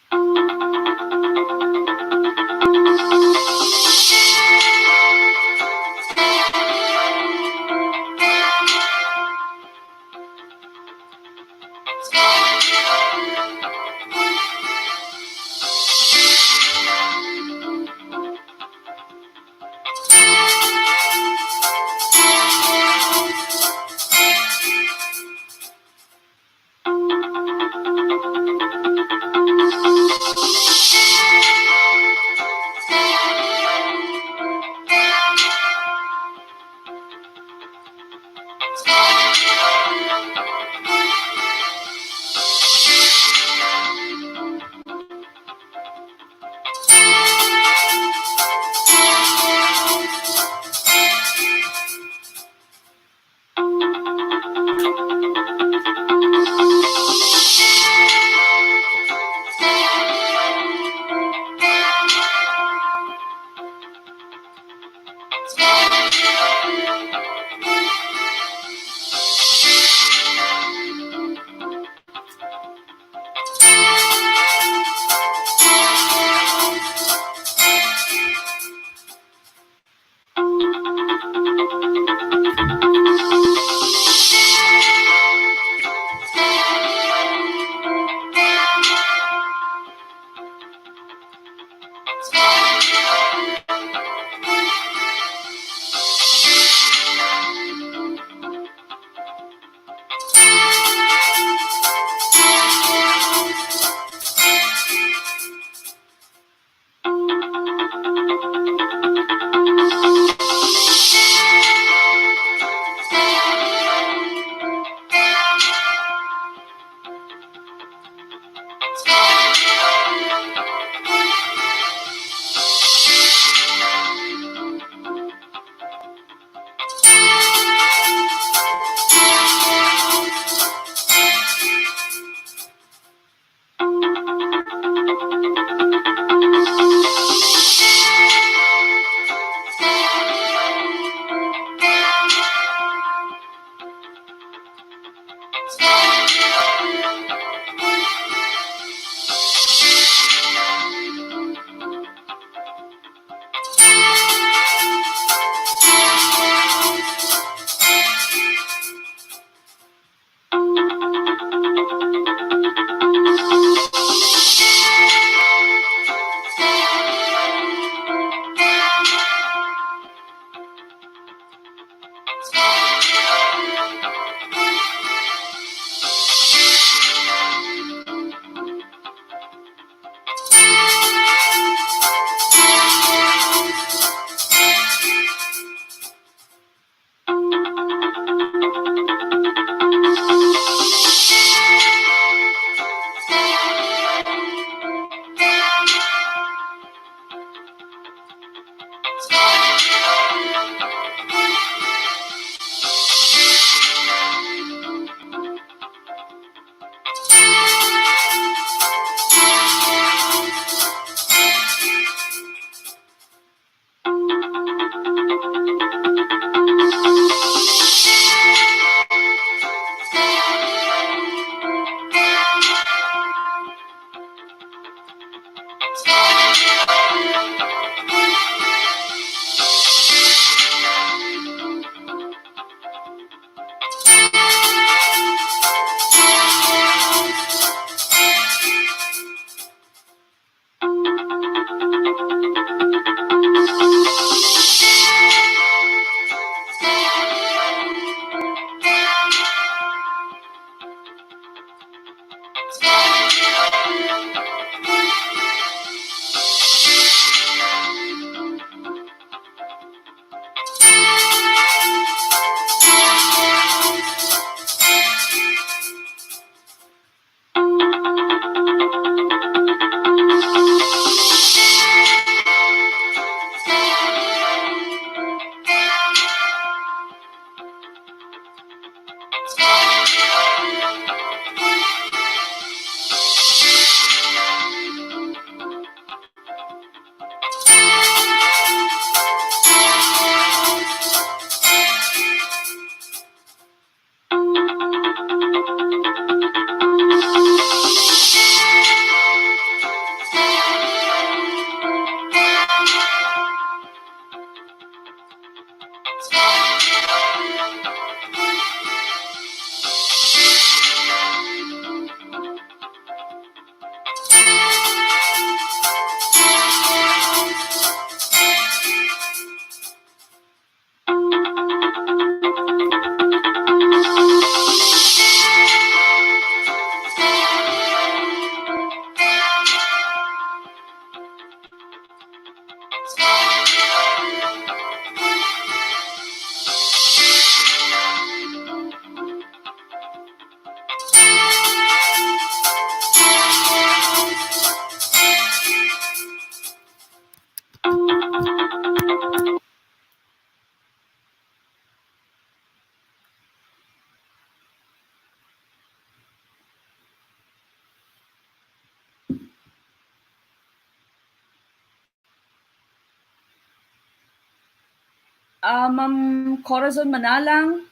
Ma'am Corazon Manalang.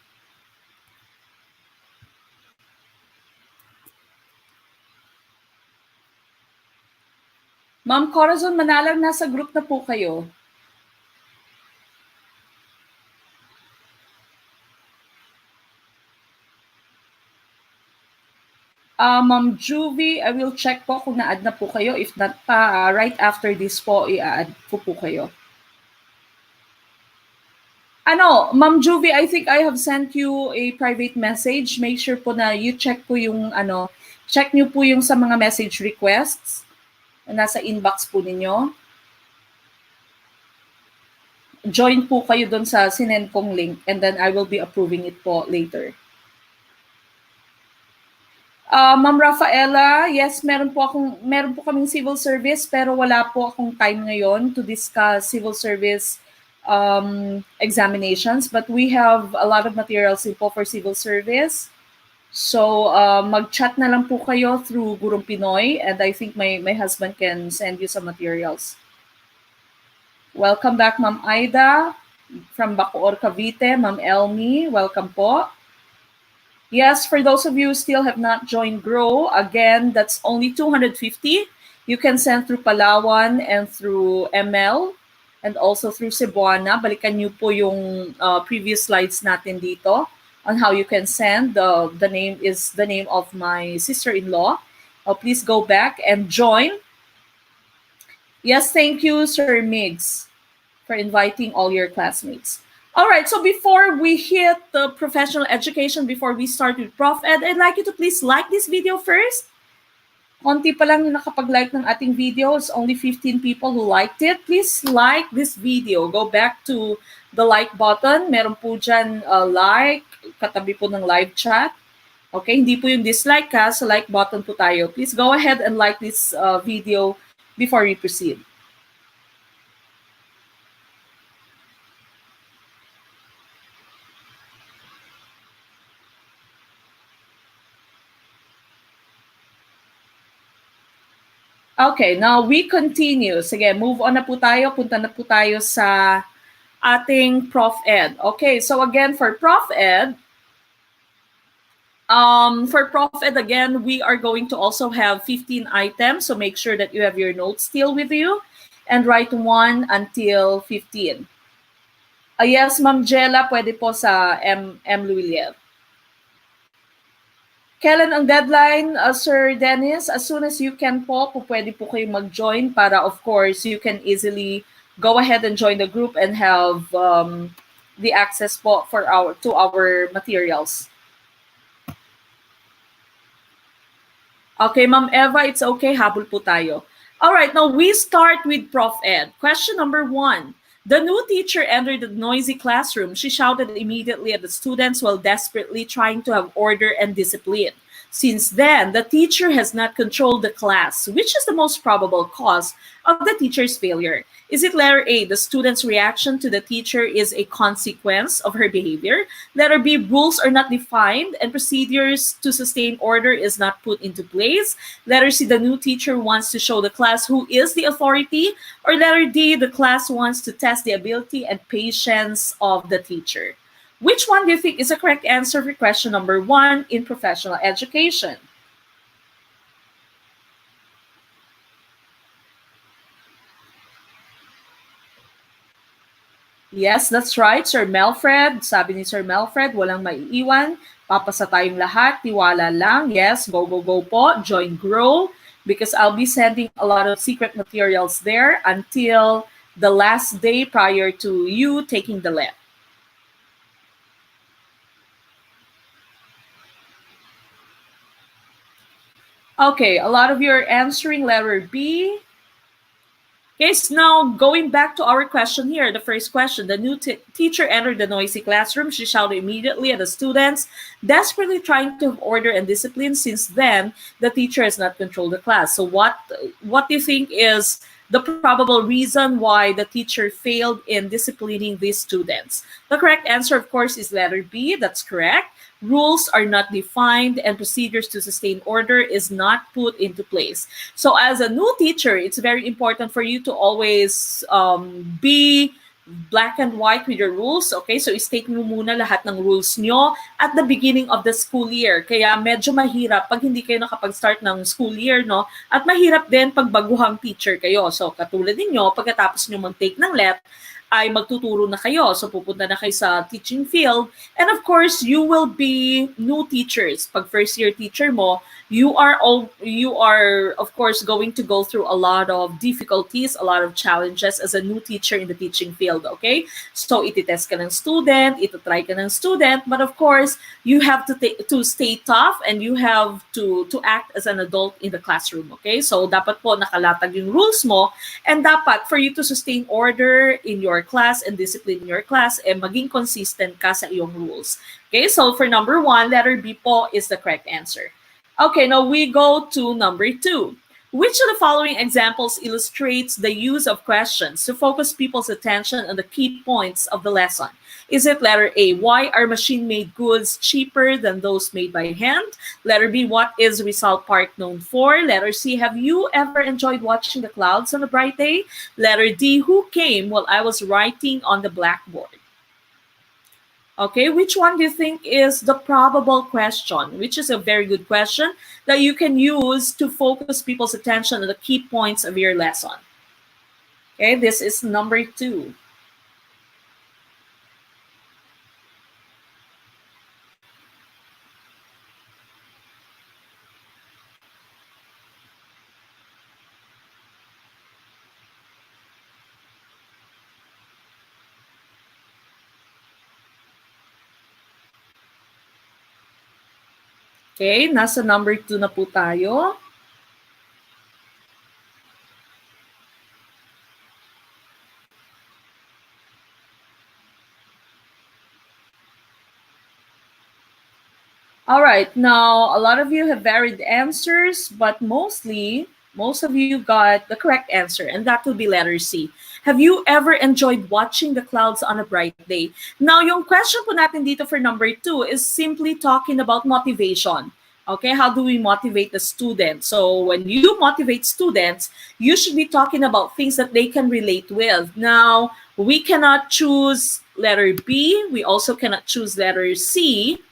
Ma'am Corazon Manalang, nasa group na po kayo. Ma'am Juvie, I will check po kung na-add na po kayo. If not pa, right after this po, i-add ko po kayo. Ma'am Juvie, I think I have sent you a private message. Make sure po na you check po yung, check nyo po yung sa mga message requests na nasa inbox po ninyo. Join po kayo doon sa sinend kong link and then I will be approving it po later. Ma'am Rafaela, yes, meron po kaming civil service pero wala po akong time ngayon to discuss civil service examinations, but we have a lot of materials po for civil service. So mag-chat na lang po kayo through Gurong Pinoy and I think my husband can send you some materials. Welcome back, Ma'am Aida from Bacoor, Cavite. Ma'am Elmi, welcome po. Yes, for those of you who still have not joined GROW, again, that's only 250. You can send through Palawan and through ML and also through Cebuana. Balikan nyo po yung previous slides natin dito on how you can send. The name is the name of my sister-in-law. Please go back and join. Yes, thank you, Sir Migs, for inviting all your classmates. All right, so before we hit the professional education, before we start with ProfEd, I'd like you to please like this video first. Konti pa lang yung nakapag-like ng ating video. It's only 15 people who liked it. Please like this video. Go back to the like button. Meron po dyan like, katabi po ng live chat. Okay, hindi po yung dislike ka, so like button po tayo. Please go ahead and like this video before we proceed. Okay, now we continue. Sige, move on na po tayo. Punta na po tayo sa ating ProfEd. Okay, so again, for ProfEd, again, we are going to also have 15 items. So make sure that you have your notes still with you and write 1 until 15. Yes, Ma'am Jella, pwede po sa M. Luiliev. Kailan ang deadline, Sir Dennis? As soon as you can po pwede po kayo mag-join para, of course, you can easily go ahead and join the group and have the access po to our materials. Okay, Ma'am Eva, it's okay. Habol po tayo. All right, now we start with ProfEd. Question number 1. The new teacher entered the noisy classroom. She shouted immediately at the students while desperately trying to have order and discipline. Since then, the teacher has not controlled the class. Which is the most probable cause of the teacher's failure? Is it letter A, the student's reaction to the teacher is a consequence of her behavior? Letter B, rules are not defined and procedures to sustain order is not put into place? Letter C, the new teacher wants to show the class who is the authority? Or letter D, the class wants to test the ability and patience of the teacher? Which one do you think is the correct answer for question number 1 in professional education? Yes, that's right, Sir Melfred. Sabi ni Sir Melfred, walang maiiwan. Papasa tayong lahat. Tiwala lang. Yes, go, go, go po. Join GROW because I'll be sending a lot of secret materials there until the last day prior to you taking the LET. Okay, a lot of you are answering letter B. Okay, so now going back to our question here, the first question. The new teacher entered the noisy classroom. She shouted immediately at the students, desperately trying to have order and discipline. Since then, the teacher has not controlled the class. So what do you think is the probable reason why the teacher failed in disciplining these students? The correct answer, of course, is letter B. That's correct. Rules are not defined and procedures to sustain order is not put into place. So as a new teacher, it's very important for you to always be black and white with your rules. Okay, so i-state mo muna lahat ng rules nyo at the beginning of the school year. Kaya medyo mahirap pag hindi kayo nakapag-start ng school year, no? At mahirap din pag baguhang teacher kayo. So katulad ninyo, pagkatapos nyo mag-take ng LET, ay magtuturo na kayo. So pupunta na kayo sa teaching field. And of course, you will be new teachers. Pag first year teacher mo, you are of course going to go through a lot of difficulties, a lot of challenges as a new teacher in the teaching field, okay? So ititest ka ng student, itutry ka ng student, but of course, you have to stay tough and you have to act as an adult in the classroom, okay? So dapat po nakalatag yung rules mo, and dapat for you to sustain order in your class and discipline in your class, maging consistent ka sa iyong rules. Okay, so for number 1, letter B po is the correct answer. Okay, now we go to number 2. Which of the following examples illustrates the use of questions to focus people's attention on the key points of the lesson? Is it letter A, why are machine-made goods cheaper than those made by hand? Letter B, what is Rizal Park known for? Letter C, have you ever enjoyed watching the clouds on a bright day? Letter D, who came while I was writing on the blackboard? Okay, which one do you think is the probable question? Which is a very good question that you can use to focus people's attention on the key points of your lesson. Okay, this is number 2. Okay, nasa number 2 na po tayo. All right, now a lot of you have varied answers, but most of you got the correct answer, and that will be letter C. Have you ever enjoyed watching the clouds on a bright day? Now, yung question po natin dito for number 2 is simply talking about motivation. Okay, how do we motivate the students? So when you motivate students, you should be talking about things that they can relate with. Now, we cannot choose letter B. We also cannot choose letter C.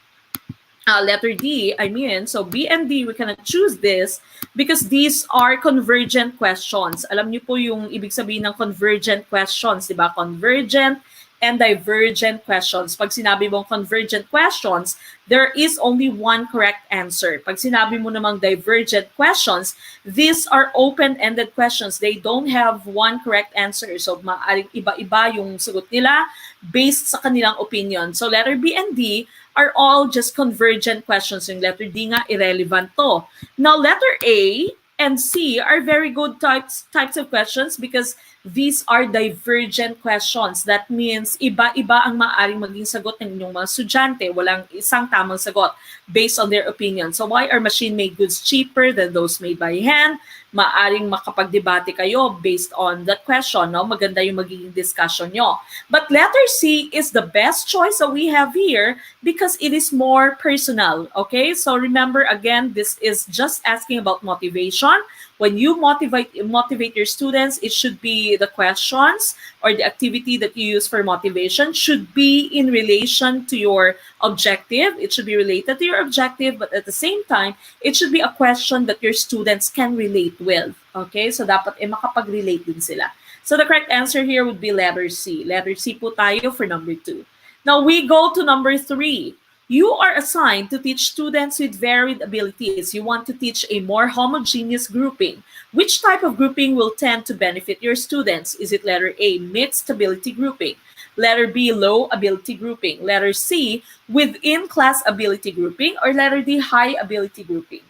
Letter D, I mean, so B and D, we cannot choose this because these are convergent questions. Alam niyo po yung ibig sabihin ng convergent questions, di ba? Convergent and divergent questions. Pag sinabi mong convergent questions, there is only one correct answer. Pag sinabi mo namang divergent questions, these are open-ended questions. They don't have one correct answer. So, maaaring iba-iba yung sagot nila based sa kanilang opinion. So, letter B and D are all just convergent questions. Yung letter D nga, irrelevant to. Now, letter A and C are very good types of questions because these are divergent questions. That means iba-iba ang maaaring maging sagot ng inyong mga estudyante. Walang isang tamang sagot based on their opinion. So why are machine-made goods cheaper than those made by hand? Maaring makapagdebate kayo based on that question. No? Maganda yung magiging discussion nyo. But letter C is the best choice that we have here because it is more personal. Okay? So remember, again, this is just asking about motivation. When you motivate your students, it should be the questions or the activity that you use for motivation should be in relation to your objective. It should be related to your objective, but at the same time, it should be a question that your students can relate with. Okay? So dapat makapag-relate din sila. So the correct answer here would be letter C. Letter C po tayo for number 2. Now we go to number 3. You are assigned to teach students with varied abilities. You want to teach a more homogeneous grouping. Which type of grouping will tend to benefit your students? Is it letter A, mixed ability grouping? Letter B, low ability grouping? Letter C, within class ability grouping? Or letter D, high ability grouping?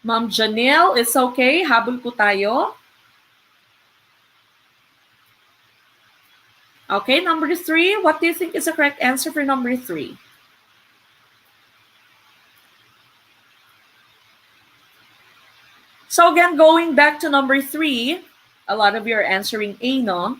Ma'am Janelle, it's okay. Habol po tayo. Okay, number 3. What do you think is the correct answer for number 3? So again, going back to number 3, a lot of you are answering A, no?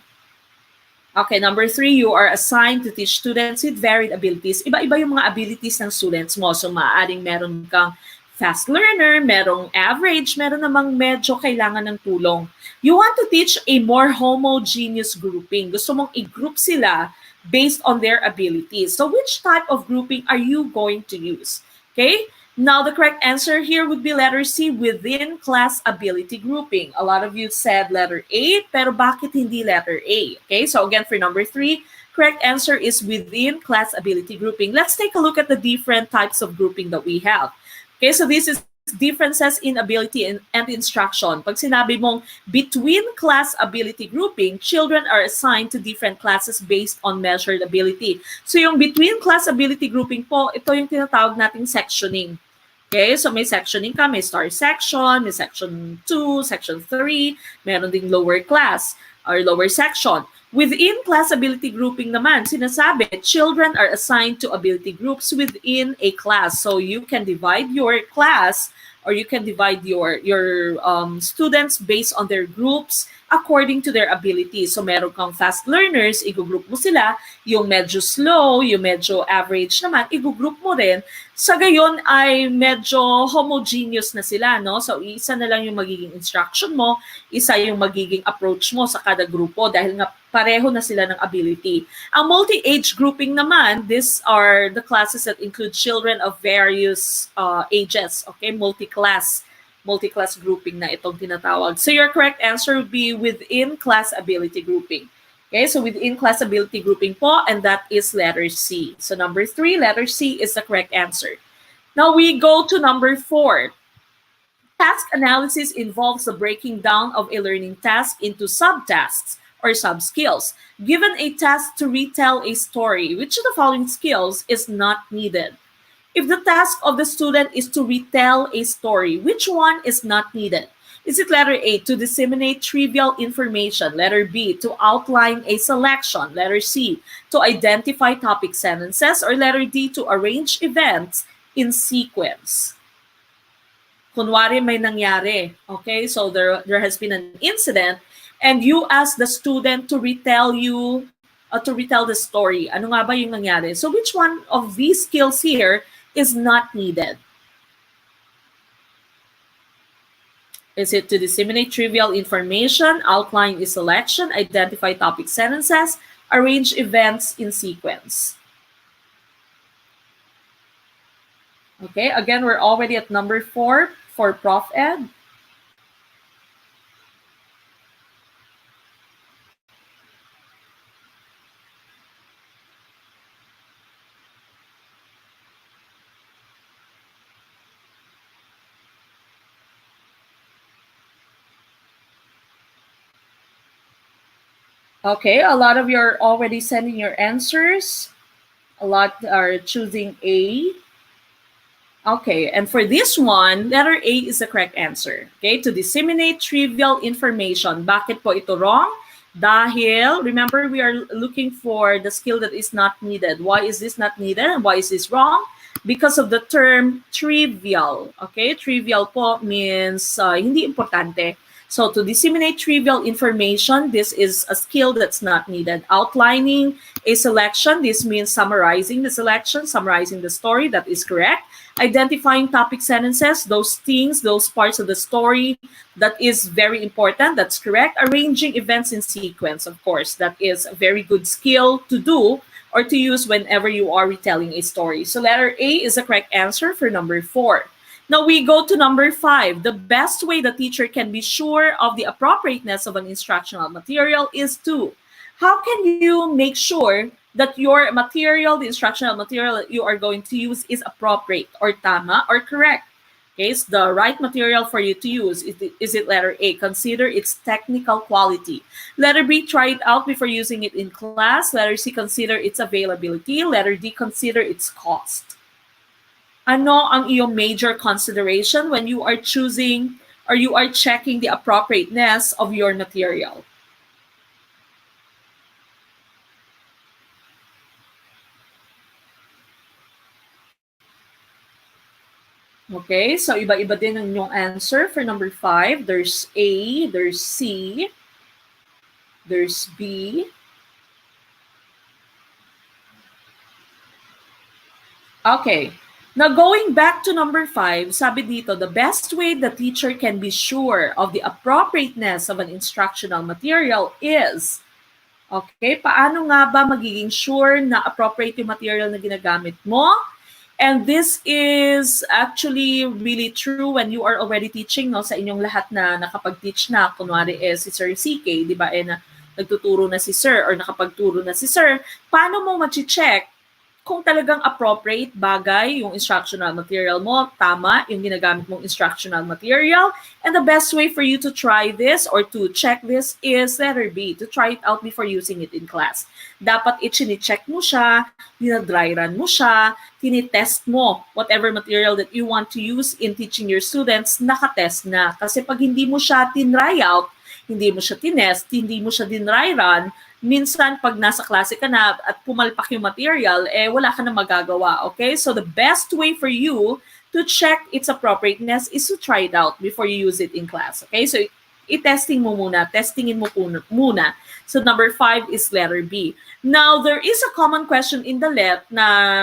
Okay, number 3, you are assigned to teach students with varied abilities. Iba-iba yung mga abilities ng students mo. So, maaaring meron kang fast learner, merong average, meron namang medyo kailangan ng tulong. You want to teach a more homogeneous grouping. Gusto mong i-group sila based on their abilities. So, which type of grouping are you going to use? Okay? Now, the correct answer here would be letter C, within class ability grouping. A lot of you said letter A, pero bakit hindi letter A? Okay, so again, for number 3, correct answer is within class ability grouping. Let's take a look at the different types of grouping that we have. Okay, so this is differences in ability and instruction. Pag sinabi mong between class ability grouping, children are assigned to different classes based on measured ability. So yung between class ability grouping po, ito yung tinatawag nating sectioning. Okay, so may sectioning ka, may star section, may section 2, section 3, meron ding lower class or lower section. Within class ability grouping naman, sinasabi, children are assigned to ability groups within a class. So you can divide your class or you can divide your students based on their groups according to their abilities. So meron kang fast learners, i-group mo sila. Yung medyo slow, yung medyo average naman, i-group mo rin. Sa gayon ay medyo homogeneous na sila, no? So isa na lang yung magiging instruction mo, isa yung magiging approach mo sa kada grupo dahil nga pareho na sila ng ability. Ang multi-age grouping naman, these are the classes that include children of various ages, okay? Multi-class grouping na itong tinatawag. So your correct answer would be within class ability grouping. Okay, so within class ability grouping po, and that is letter C. So number 3, letter C is the correct answer. Now we go to number 4. Task analysis involves the breaking down of a learning task into subtasks or sub-skills. Given a task to retell a story, which of the following skills is not needed? If the task of the student is to retell a story, which one is not needed? Is it letter A, to disseminate trivial information? Letter B, to outline a selection? Letter C, to identify topic sentences? Or letter D, to arrange events in sequence? Kunwari may nangyari, okay? So there has been an incident and you ask the student to retell the story. Ano nga ba yung nangyari? So which one of these skills here is not needed? Is it to disseminate trivial information, outline a selection, identify topic sentences, arrange events in sequence? Okay, again, we're already at number 4 for ProfEd. Okay, a lot of you are already sending your answers. A lot are choosing A. Okay, and for this one, letter A is the correct answer. Okay, to disseminate trivial information. Bakit po ito wrong? Dahil, remember, we are looking for the skill that is not needed. Why is this not needed and why is this wrong? Because of the term trivial. Okay, trivial po means hindi importante. So to disseminate trivial information, this is a skill that's not needed. Outlining a selection, this means summarizing the selection, summarizing the story, that is correct. Identifying topic sentences, those things, those parts of the story, that is very important, that's correct. Arranging events in sequence, of course, that is a very good skill to do or to use whenever you are retelling a story. So letter A is the correct answer for number 4. Now we go to number 5. The best way the teacher can be sure of the appropriateness of an instructional material is to. How can you make sure that your material, the instructional material that you are going to use is appropriate or tama or correct? Okay, it's the right material for you to use. Is it letter A, consider its technical quality? Letter B, try it out before using it in class. Letter C, consider its availability. Letter D, consider its cost. Ano ang iyong major consideration when you are choosing or you are checking the appropriateness of your material? Okay, so iba-iba din ang inyong answer for number 5. There's A, there's C, there's B, Okay. Now, going back to number 5, sabi dito, the best way the teacher can be sure of the appropriateness of an instructional material is, okay, paano nga ba magiging sure na appropriate yung material na ginagamit mo? And this is actually really true when you are already teaching, no, sa inyong lahat na nakapag-teach na, kunwari si Sir CK, di ba, nagtuturo na si Sir or nakapagturo na si Sir, paano mo ma-check kung talagang appropriate bagay yung instructional material mo, tama yung ginagamit mong instructional material. And the best way for you to try this or to check this is letter B, to try it out before using it in class. Dapat i-check mo siya, dinadry run mo siya, tinitest mo whatever material that you want to use in teaching your students, nakatest na. Kasi pag hindi mo siya tinry out, hindi mo siya tinest, hindi mo siya dinry run, minsan pag nasa klase ka na at pumalpak yung material, wala ka na magagawa, okay? So the best way for you to check its appropriateness is to try it out before you use it in class, okay? So i-testing mo muna, testingin mo muna. So number 5 is letter B. Now, there is a common question in the LET na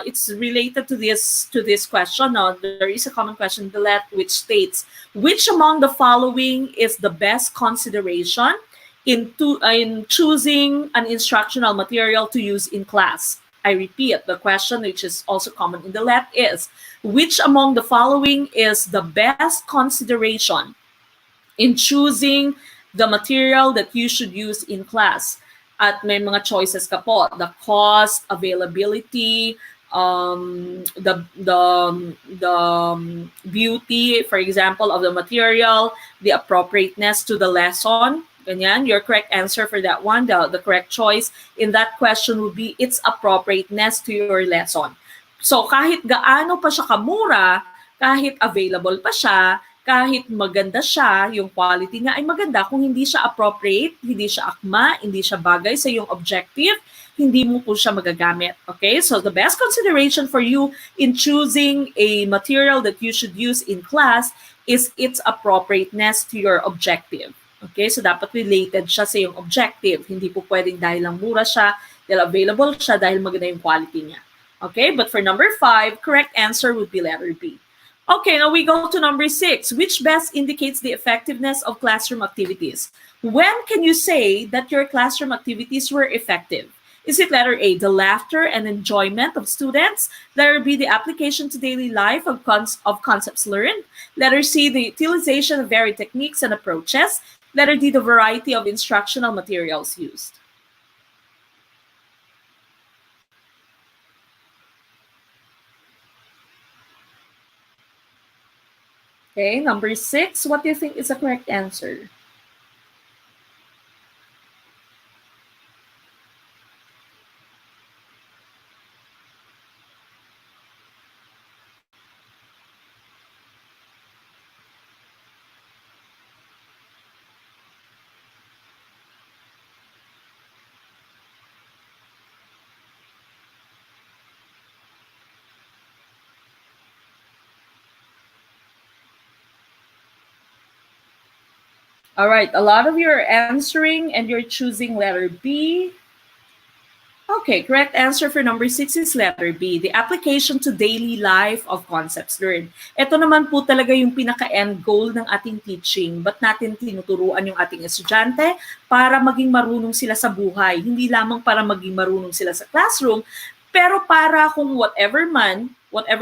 it's related to this question. No? There is a common question in the LET which states, which among the following is the best consideration in choosing an instructional material to use in class? I repeat, the question, which is also common in the LET, is, which among the following is the best consideration in choosing the material that you should use in class? At may mga choices ka po, the cost, availability, the beauty, for example, of the material, the appropriateness to the lesson. Ganyan, your correct answer for that one, the correct choice in that question would be its appropriateness to your lesson. So kahit gaano pa siya kamura, kahit available pa siya, kahit maganda siya, yung quality niya ay maganda, kung hindi siya appropriate, hindi siya akma, hindi siya bagay sa yung objective, hindi mo po siya magagamit. Okay? So the best consideration for you in choosing a material that you should use in class is its appropriateness to your objective. Okay? So dapat related siya sa yung objective. Hindi po pwedeng dahil lang mura siya, dahil available siya, dahil maganda yung quality niya. Okay? But for number 5, correct answer would be letter B. Okay, now we go to number 6, which best indicates the effectiveness of classroom activities. When can you say that your classroom activities were effective? Is it letter A, the laughter and enjoyment of students? Letter B, the application to daily life of concepts learned? Letter C, the utilization of varied techniques and approaches? Letter D, the variety of instructional materials used? Okay, number 6, what do you think is the correct answer? All right, a lot of you are answering and you're choosing letter B. Okay, correct answer for number 6 is letter B, the application to daily life of concepts learned. Ito naman po talaga yung pinaka-end goal ng ating teaching. Ba't natin tinuturuan yung ating estudyante? Para maging marunong sila sa buhay. Hindi lamang para maging marunong sila sa classroom, pero para kung whatever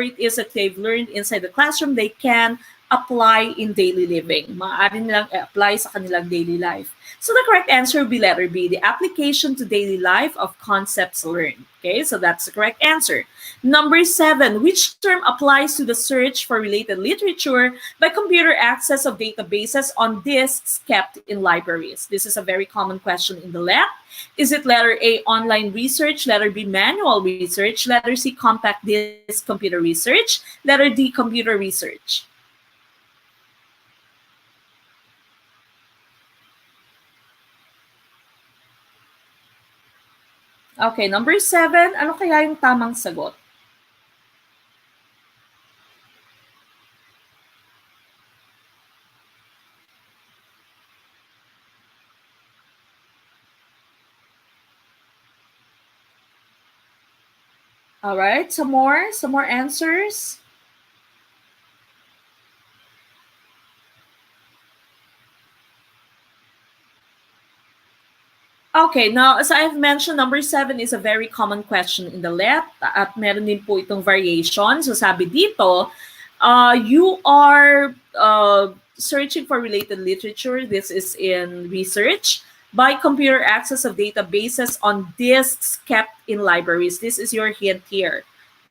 it is that they've learned inside the classroom, they can apply in daily living. Maaari nilang apply sa kanilang daily life. So the correct answer would be letter B, the application to daily life of concepts learned. Okay, so that's the correct answer. Number 7, which term applies to the search for related literature by computer access of databases on disks kept in libraries? This is a very common question in the lab. Is it letter A, online research, letter B, manual research, letter C, compact disk computer research, letter D, computer research? Okay, number 7, ano kaya yung tamang sagot? All right, some more answers. Okay, now as I have mentioned, number 7 is a very common question in the LET at meron din po itong variation. So sabi dito, you are searching for related literature. This is in research by computer access of databases on disks kept in libraries. This is your hint here.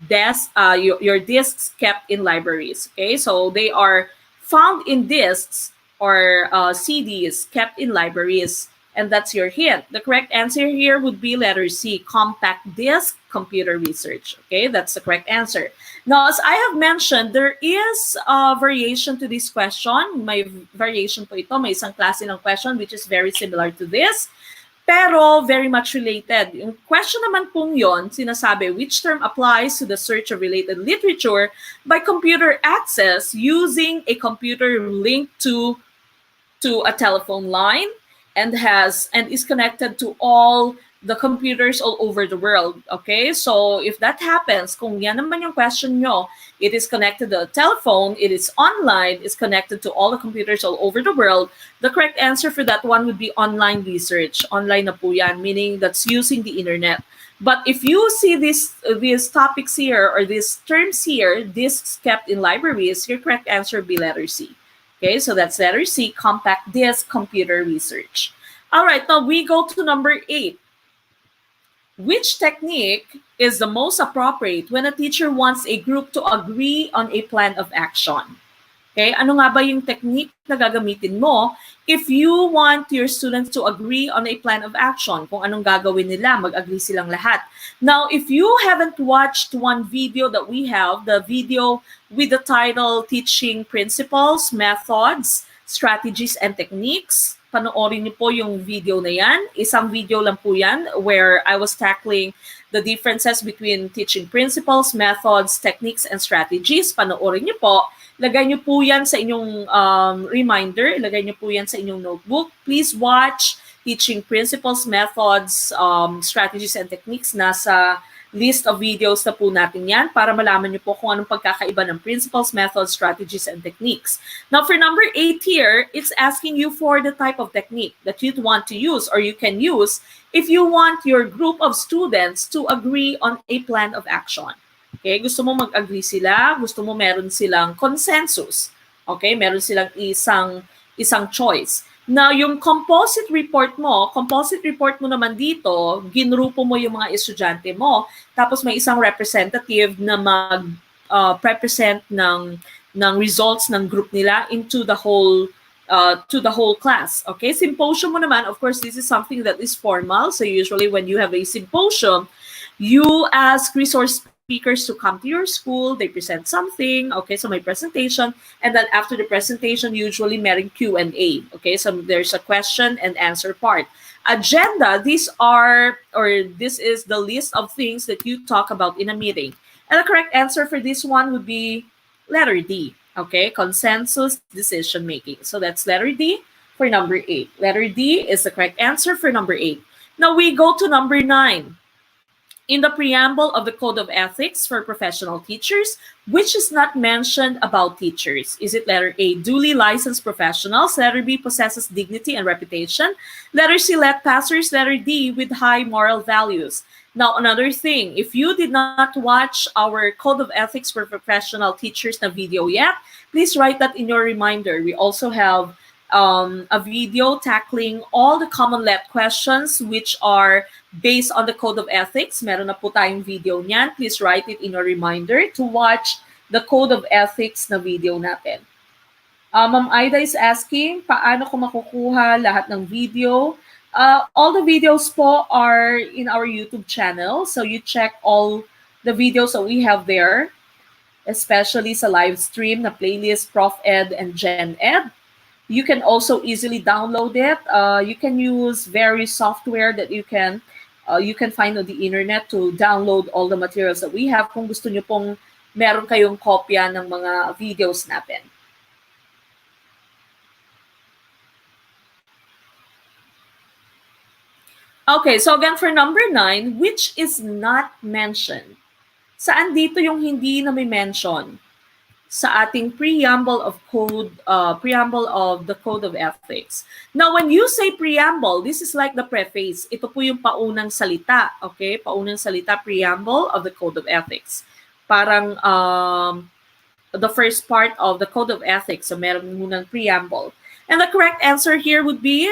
Your disks kept in libraries. Okay, so they are found in disks or CDs kept in libraries. And that's your hint. The correct answer here would be letter C, compact disk computer research. Okay, that's the correct answer. Now, as I have mentioned, there is a variation to this question. May variation po ito. May isang klase ng question which is very similar to this, pero very much related. Yung question naman pong yon, sinasabi, which term applies to the search of related literature by computer access using a computer linked to a telephone line and is connected to all the computers all over the world. Okay, so if that happens, kung yan naman yung question nyo, it is connected to a telephone, it is online, it's connected to all the computers all over the world, the correct answer for that one would be online research. Online na po yan, meaning that's using the internet. But if you see these topics here or these terms here, disks kept in libraries, your correct answer would be letter C. Okay, so that's letter C, compact disk computer research. All right, now we go to number 8. Which technique is the most appropriate when a teacher wants a group to agree on a plan of action? Okay, ano nga ba yung technique na gagamitin mo if you want your students to agree on a plan of action? Kung anong gagawin nila, mag-agree silang lahat. Now, if you haven't watched one video that we have, the video with the title Teaching Principles, Methods, Strategies, and Techniques, panoorin niyo po yung video na yan. Isang video lang po yan where I was tackling the differences between teaching principles, methods, techniques, and strategies. Panoorin niyo po. Lagay niyo po yan sa inyong reminder. Ilagay niyo po yan sa inyong notebook. Please watch Teaching Principles, Methods, Strategies, and Techniques. Nasa list of videos na po natin yan para malaman niyo po kung anong pagkakaiba ng principles, methods, strategies, and techniques. Now, for number 8 here, it's asking you for the type of technique that you'd want to use or you can use if you want your group of students to agree on a plan of action. Okay, gusto mo mag-agree sila, gusto mo meron silang consensus. Okay, meron silang isang choice. Now, yung composite report mo naman dito, ginrupo mo yung mga estudyante mo, tapos may isang representative na mag-represent ng results ng group nila into the whole to the whole class. Okay, symposium mo naman, of course, this is something that is formal. So usually when you have a symposium, you ask resource speakers to come to your school, they present something, okay, so my presentation, and then after the presentation, usually meron Q&A, okay, so there's a question and answer part. Agenda, this is the list of things that you talk about in a meeting. And the correct answer for this one would be letter D, okay, consensus decision making. So that's letter D for number 8. Letter D is the correct answer for number 8. Now we go to number 9. In the preamble of the Code of Ethics for Professional Teachers, which is not mentioned about teachers? Is it letter A, duly licensed professionals? Letter B, possesses dignity and reputation? Letter C, let passers? Letter D, with high moral values? Now, another thing, if you did not watch our Code of Ethics for Professional Teachers na video yet, please write that in your reminder. We also have a video tackling all the common LET questions which are based on the Code of Ethics. Meron na po tayong video niyan. Please write it in your reminder to watch the Code of Ethics na video natin. Ma'am Aida is asking, paano ko makukuha lahat ng video? All the videos po are in our YouTube channel. So you check all the videos that we have there, especially sa live stream na playlist ProfEd and GenEd. You can also easily download it. You can use various software that you can find on the internet to download all the materials that we have kung gusto nyo pong meron kayong kopya ng mga videos natin. Okay, so again for number 9, which is not mentioned Saan dito yung hindi na may mention? Sa ating preamble of the Code of Ethics. Now, when you say preamble, this is like the preface. Ito po yung paunang salita, okay? Paunang salita, preamble of the Code of Ethics. Parang the first part of the Code of Ethics, so meron munang preamble. And the correct answer here would be,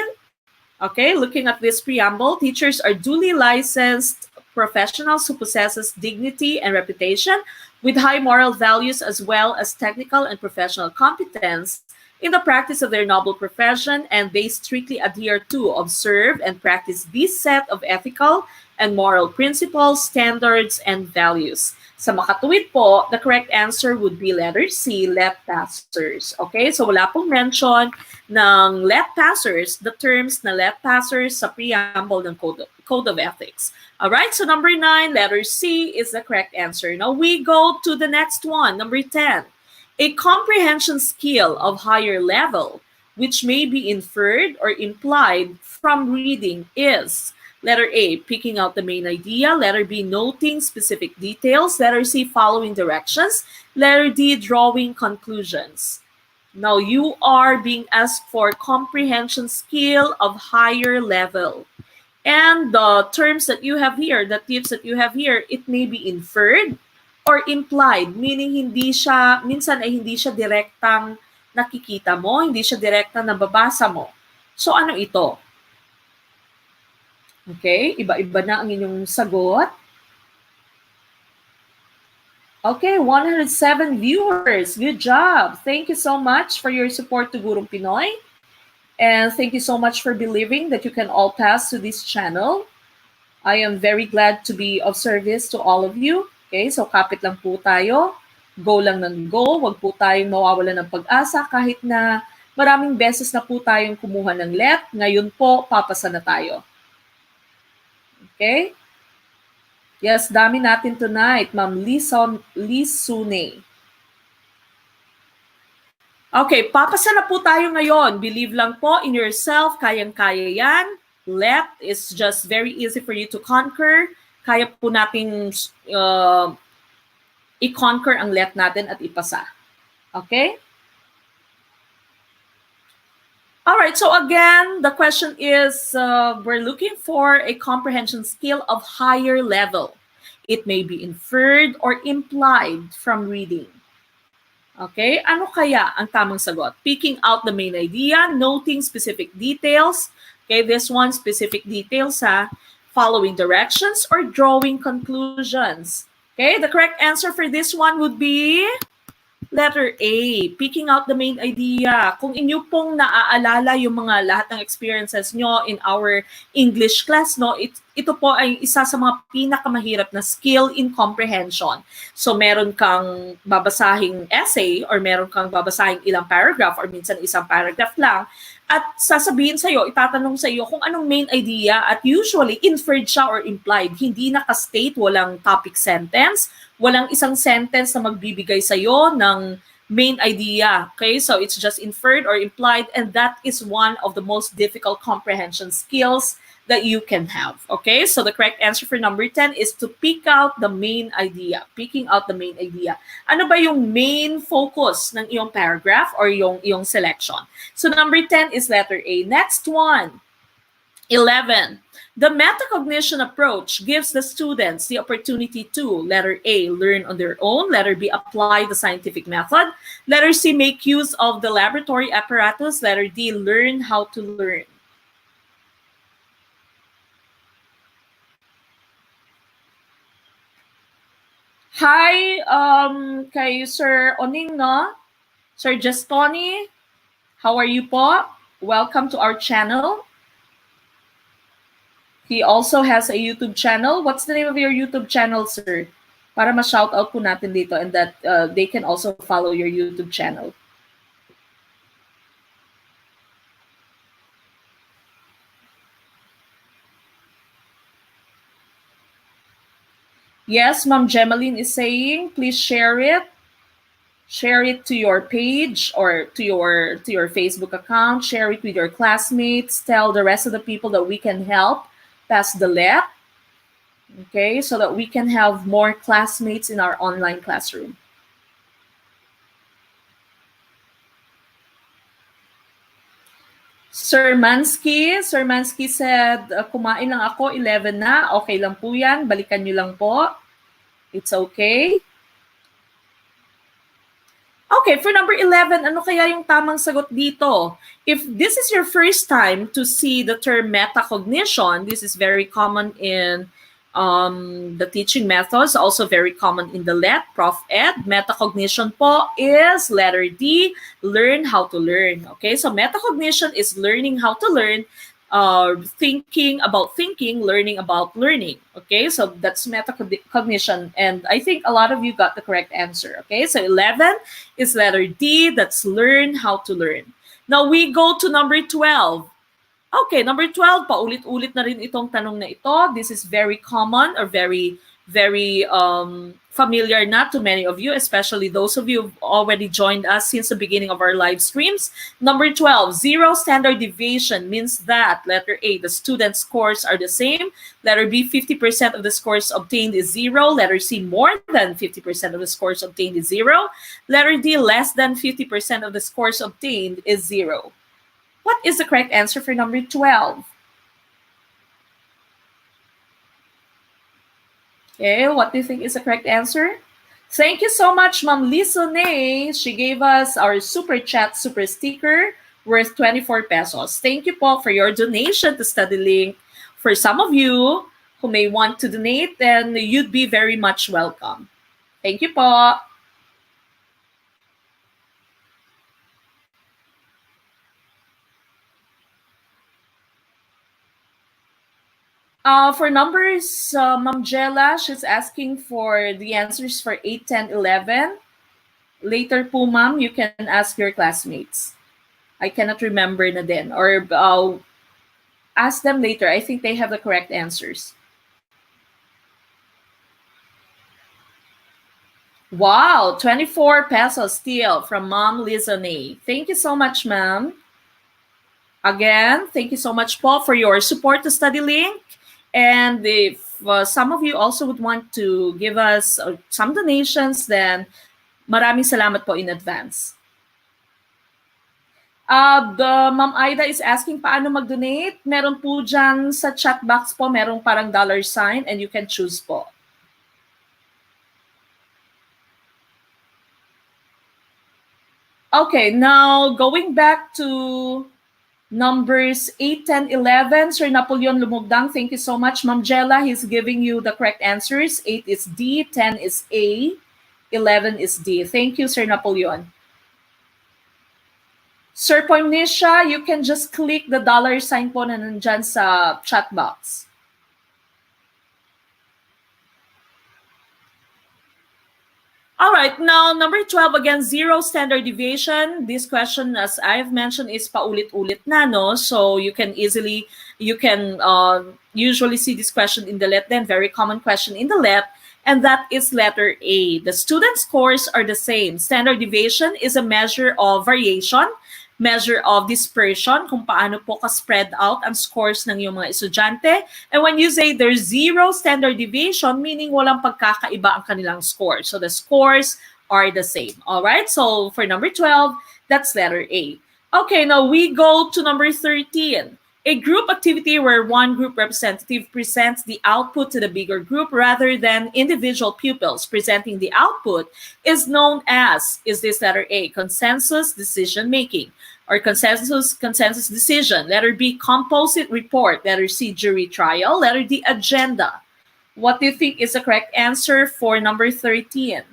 okay, looking at this preamble, teachers are duly licensed professionals who possesses dignity and reputation with high moral values as well as technical and professional competence in the practice of their noble profession, and they strictly adhere to, observe, and practice this set of ethical and moral principles, standards, and values. Sa makatuwid po, the correct answer would be letter C, let passers. Okay, so wala pong mention ng let passers, the terms na let passers sa preamble ng Code of Ethics. All right, so number 9, letter C is the correct answer. Now we go to the next one, number 10. A comprehension skill of higher level, which may be inferred or implied from reading, is letter A, picking out the main idea, letter B, noting specific details, letter C, following directions, letter D, drawing conclusions. Now you are being asked for comprehension skill of higher level. And the terms that you have here, the tips that you have here, it may be inferred or implied, meaning minsan ay hindi siya direktang nakikita mo, hindi siya direktang nababasa mo. So ano ito? Okay, iba-iba na ang inyong sagot. Okay, 107 viewers. Good job. Thank you so much for your support to Gurong Pinoy. And thank you so much for believing that you can all pass to this channel. I am very glad to be of service to all of you. Okay, so kapit lang po tayo. Go lang ng go. Huwag po tayong mawawalan ng pag-asa kahit na maraming beses na po tayong kumuha ng let. Ngayon po, papasa na tayo. Okay? Yes, dami natin tonight. Ma'am Lisune. Okay, papasa na po tayo ngayon. Believe lang po in yourself. Kayang-kaya yan. Let is just very easy for you to conquer. Kaya po natin i-conquer ang let natin at ipasa. Okay? All right, so again, the question is, we're looking for a comprehension skill of higher level. It may be inferred or implied from reading. Okay, ano kaya ang tamang sagot? Picking out the main idea, noting specific details. Okay, this one, specific details, following directions, or drawing conclusions. Okay, the correct answer for this one would be letter A, picking out the main idea. Kung inyo pong naaalala yung mga lahat ng experiences nyo in our English class, no, ito po ay isa sa mga pinakamahirap na skill in comprehension. So meron kang babasahing essay or meron kang babasahing ilang paragraph or minsan isang paragraph lang at sasabihin sa'yo, itatanong sa'yo kung anong main idea at usually inferred siya or implied. Hindi naka-state, walang topic sentence, walang isang sentence na magbibigay sa'yo ng main idea. Okay, so it's just inferred or implied, and that is one of the most difficult comprehension skills that you can have. Okay, so the correct answer for number 10 is to pick out the main idea. Picking out the main idea. Ano ba yung main focus ng iyong paragraph or yung iyong selection? So number 10 is letter A. Next one, 11. The metacognition approach gives the students the opportunity to, letter A, learn on their own, letter B, apply the scientific method, letter C, make use of the laboratory apparatus, letter D, learn how to learn. Hi, kay Sir Oning, no? Sir Justoni, how are you po? Welcome to our channel. He also has a YouTube channel. What's the name of your YouTube channel, sir? Para ma-shoutout po natin dito and that they can also follow your YouTube channel. Yes, Ma'am Gemaline is saying, please share it. Share it to your page or to your Facebook account. Share it with your classmates. Tell the rest of the people that we can help pass the let. Okay, so that we can have more classmates in our online classroom. Sir Mansky said, kumain lang ako, 11 na. Okay lang po yan. Balikan nyo lang po. It's okay. Okay, for number 11, ano kaya yung tamang sagot dito? If this is your first time to see the term metacognition, this is very common in the teaching methods, also very common in the ProfEd. Metacognition po is letter D, learn how to learn. Okay, so metacognition is learning how to learn, thinking, learning about learning. Okay, so that's metacognition, and I think a lot of you got the correct answer. Okay, so 11 is letter D, that's learn how to learn. Now we go to number 12. Okay, number 12, paulit-ulit na rin itong tanong na ito. This is very common or very familiar not to many of you, especially those of you who've already joined us since the beginning of our live streams. Number 12, zero standard deviation means that letter A, the student's scores are the same. Letter B, 50% of the scores obtained is zero. Letter C, more than 50% of the scores obtained is zero. Letter D, less than 50% of the scores obtained is zero. What is the correct answer for number 12? Okay, what do you think is the correct answer? Thank you so much, Ma'am Lisone. She gave us our super chat super sticker worth 24 pesos. Thank you po for your donation to StudyLink. For some of you who may want to donate, then you'd be very much welcome. Thank you po. For numbers, Ma'am Jella, she's asking for the answers for 8, 10, 11. Later po, ma'am, you can ask your classmates. I cannot remember na din. Or ask them later. I think they have the correct answers. Wow, 24 pesos still from Ma'am Lizone. Thank you so much, ma'am. Again, thank you so much po for your support to StudyLink. And if some of you also would want to give us some donations, then maraming salamat po in advance. The Ma'am Aida is asking paano mag-donate. Meron po dyan sa chat box po, merong parang $sign and you can choose po. Okay, now going back to numbers 8, 10, 11. Sir Napoleon Lumugdang, thank you so much. Ma'am Jella, he's giving you the correct answers. 8 is D, 10 is A, 11 is D. Thank you, Sir Napoleon. Sir Poimnisha, you can just click the $sign po na nandyan sa chat box. All right, now number 12, again, zero standard deviation. This question, as I've mentioned, is paulit-ulit na, no? So you can usually see this question in the LET, then very common question in the LET, and that is letter A. The student scores are the same. Standard deviation is a measure of variation, measure of dispersion, kung paano po ka-spread out ang scores ng iyong mga estudyante. And when you say there's zero standard deviation, meaning walang pagkakaiba ang kanilang scores. So the scores are the same. All right? So for number 12, that's letter A. Okay, now we go to number 13. A group activity where one group representative presents the output to the bigger group rather than individual pupils presenting the output is known as, is this letter A, consensus decision making, or consensus decision. Letter B, composite report. Letter C, jury trial. Letter D, agenda. What do you think is the correct answer for number 13?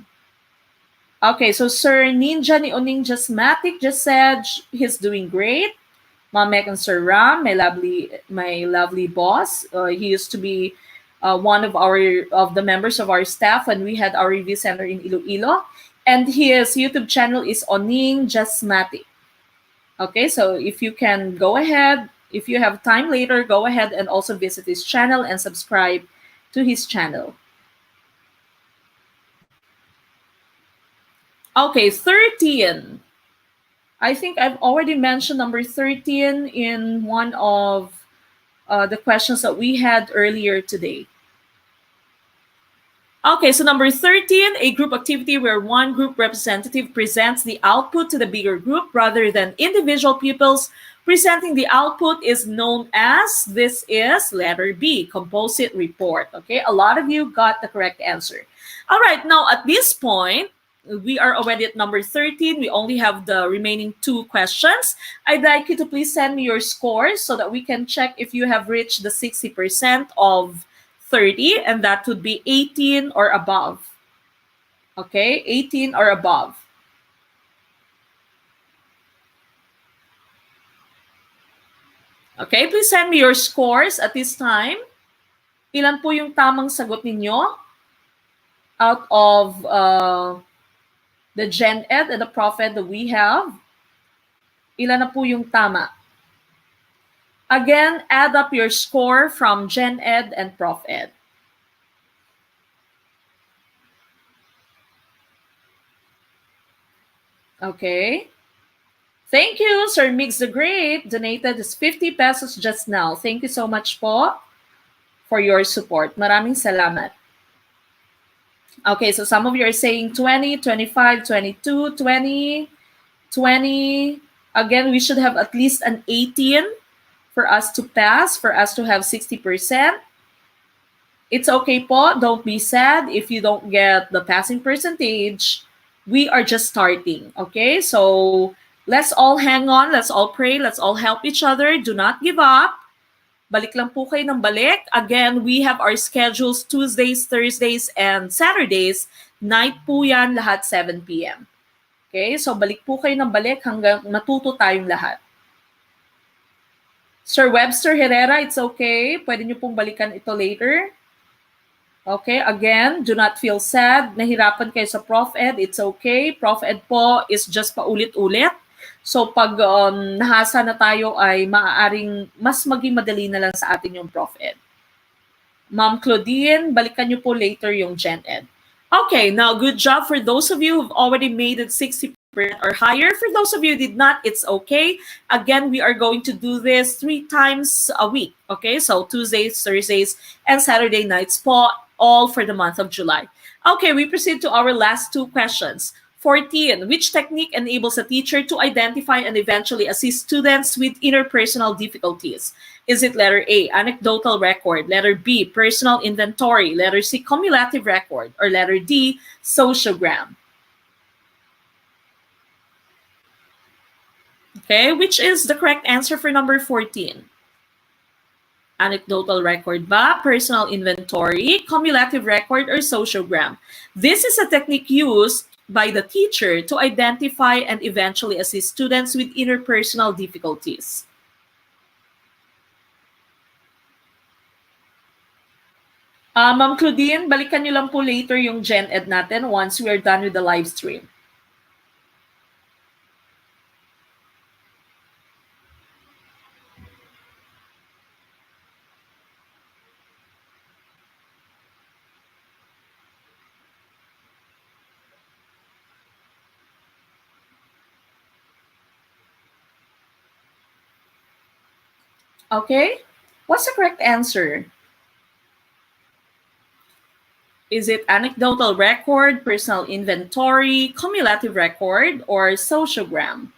Okay, so Sir Ninja ni Oninjasmatic just said he's doing great. Mamek and Sir Ram, my lovely boss. He used to be one of the members of our staff when we had our review center in Iloilo, and his YouTube channel is Oning Jasmatic. Okay, so if you can go ahead, if you have time later, go ahead and also visit his channel and subscribe to his channel. Okay, 13. I think I've already mentioned number 13 in one of the questions that we had earlier today. Okay, so number 13, a group activity where one group representative presents the output to the bigger group rather than individual pupils presenting the output is known as, this is letter B, composite report. Okay, a lot of you got the correct answer. All right, now at this point, we are already at number 13. We only have the remaining 2 questions. I'd like you to please send me your scores so that we can check if you have reached the 60% of 30, and that would be 18 or above. Okay, 18 or above. Okay, please send me your scores at this time. Ilan po yung tamang sagot ninyo out of the GenEd and the ProfEd that we have? Ilan na po yung tama? Again, add up your score from GenEd and ProfEd. Okay. Thank you, Sir Mix the Great. Donated us 50 pesos just now. Thank you so much po for your support. Maraming salamat. Okay, so some of you are saying 20, 25, 22, 20, 20. Again, we should have at least an 18 for us to pass, for us to have 60%. It's okay po. Don't be sad if you don't get the passing percentage. We are just starting, okay? So let's all hang on. Let's all pray. Let's all help each other. Do not give up. Balik lang po kayo ng balik. Again, we have our schedules Tuesdays, Thursdays, and Saturdays. Night po yan, lahat 7 p.m. Okay? So balik po kayo ng balik hanggang matuto tayong lahat. Sir Webster Herrera, it's okay. Pwede nyo pong balikan ito later. Okay, again, do not feel sad. Nahirapan kayo sa ProfEd, it's okay. ProfEd po is just paulit-ulit. So pag nahasa na tayo ay maaaring mas maging madali na lang sa atin yung ProfEd. Ma'am Claudine, balikan nyo po later yung GenEd. Okay, now good job for those of you who've already made it 60% or higher. For those of you who did not, it's okay. Again, we are going to do this 3 times a week. Okay, so Tuesdays, Thursdays, and Saturday nights po, all for the month of July. Okay, we proceed to our last 2 questions. 14. Which technique enables a teacher to identify and eventually assist students with interpersonal difficulties? Is it letter A, anecdotal record, letter B, personal inventory, letter C, cumulative record, or letter D, sociogram? Okay, which is the correct answer for number 14? Anecdotal record ba, personal inventory, cumulative record, or sociogram? This is a technique used by the teacher to identify and eventually assist students with interpersonal difficulties. Ma'am Claudine, balikan nyo lang po later yung GenEd natin once we are done with the live stream. Okay, what's the correct answer? Is it anecdotal record, personal inventory, cumulative record, or sociogram?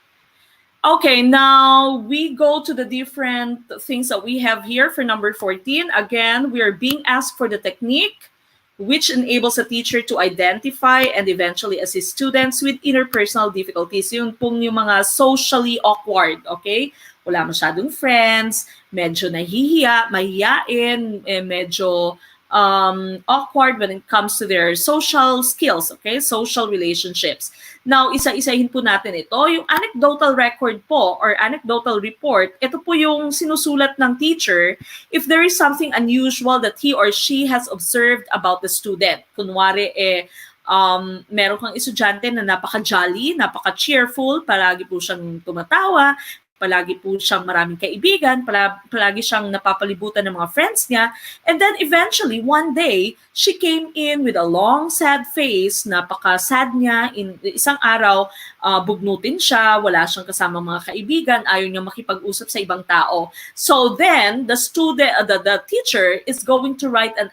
Okay, now we go to the different things that we have here for number 14. Again, we are being asked for the technique which enables a teacher to identify and eventually assist students with interpersonal difficulties. Yun pong yung mga socially awkward, okay? Wala masyadong friends, medyo nahihiya, mahihiyain, medyo awkward when it comes to their social skills, okay? Social relationships. Now, isa-isahin po natin ito. Yung anecdotal record po or anecdotal report, ito po yung sinusulat ng teacher if there is something unusual that he or she has observed about the student. Kunwari, meron kang estudyante na napaka-jolly, napaka-cheerful, palagi po siyang tumatawa, palagi po siyang maraming kaibigan, palagi siyang napapalibutan ng mga friends niya. And then eventually, one day, she came in with a long, sad face. Napaka-sad niya. In isang araw, bugnutin siya, wala siyang kasama mga kaibigan, ayaw niya makipag-usap sa ibang tao. So then, the teacher is going to write an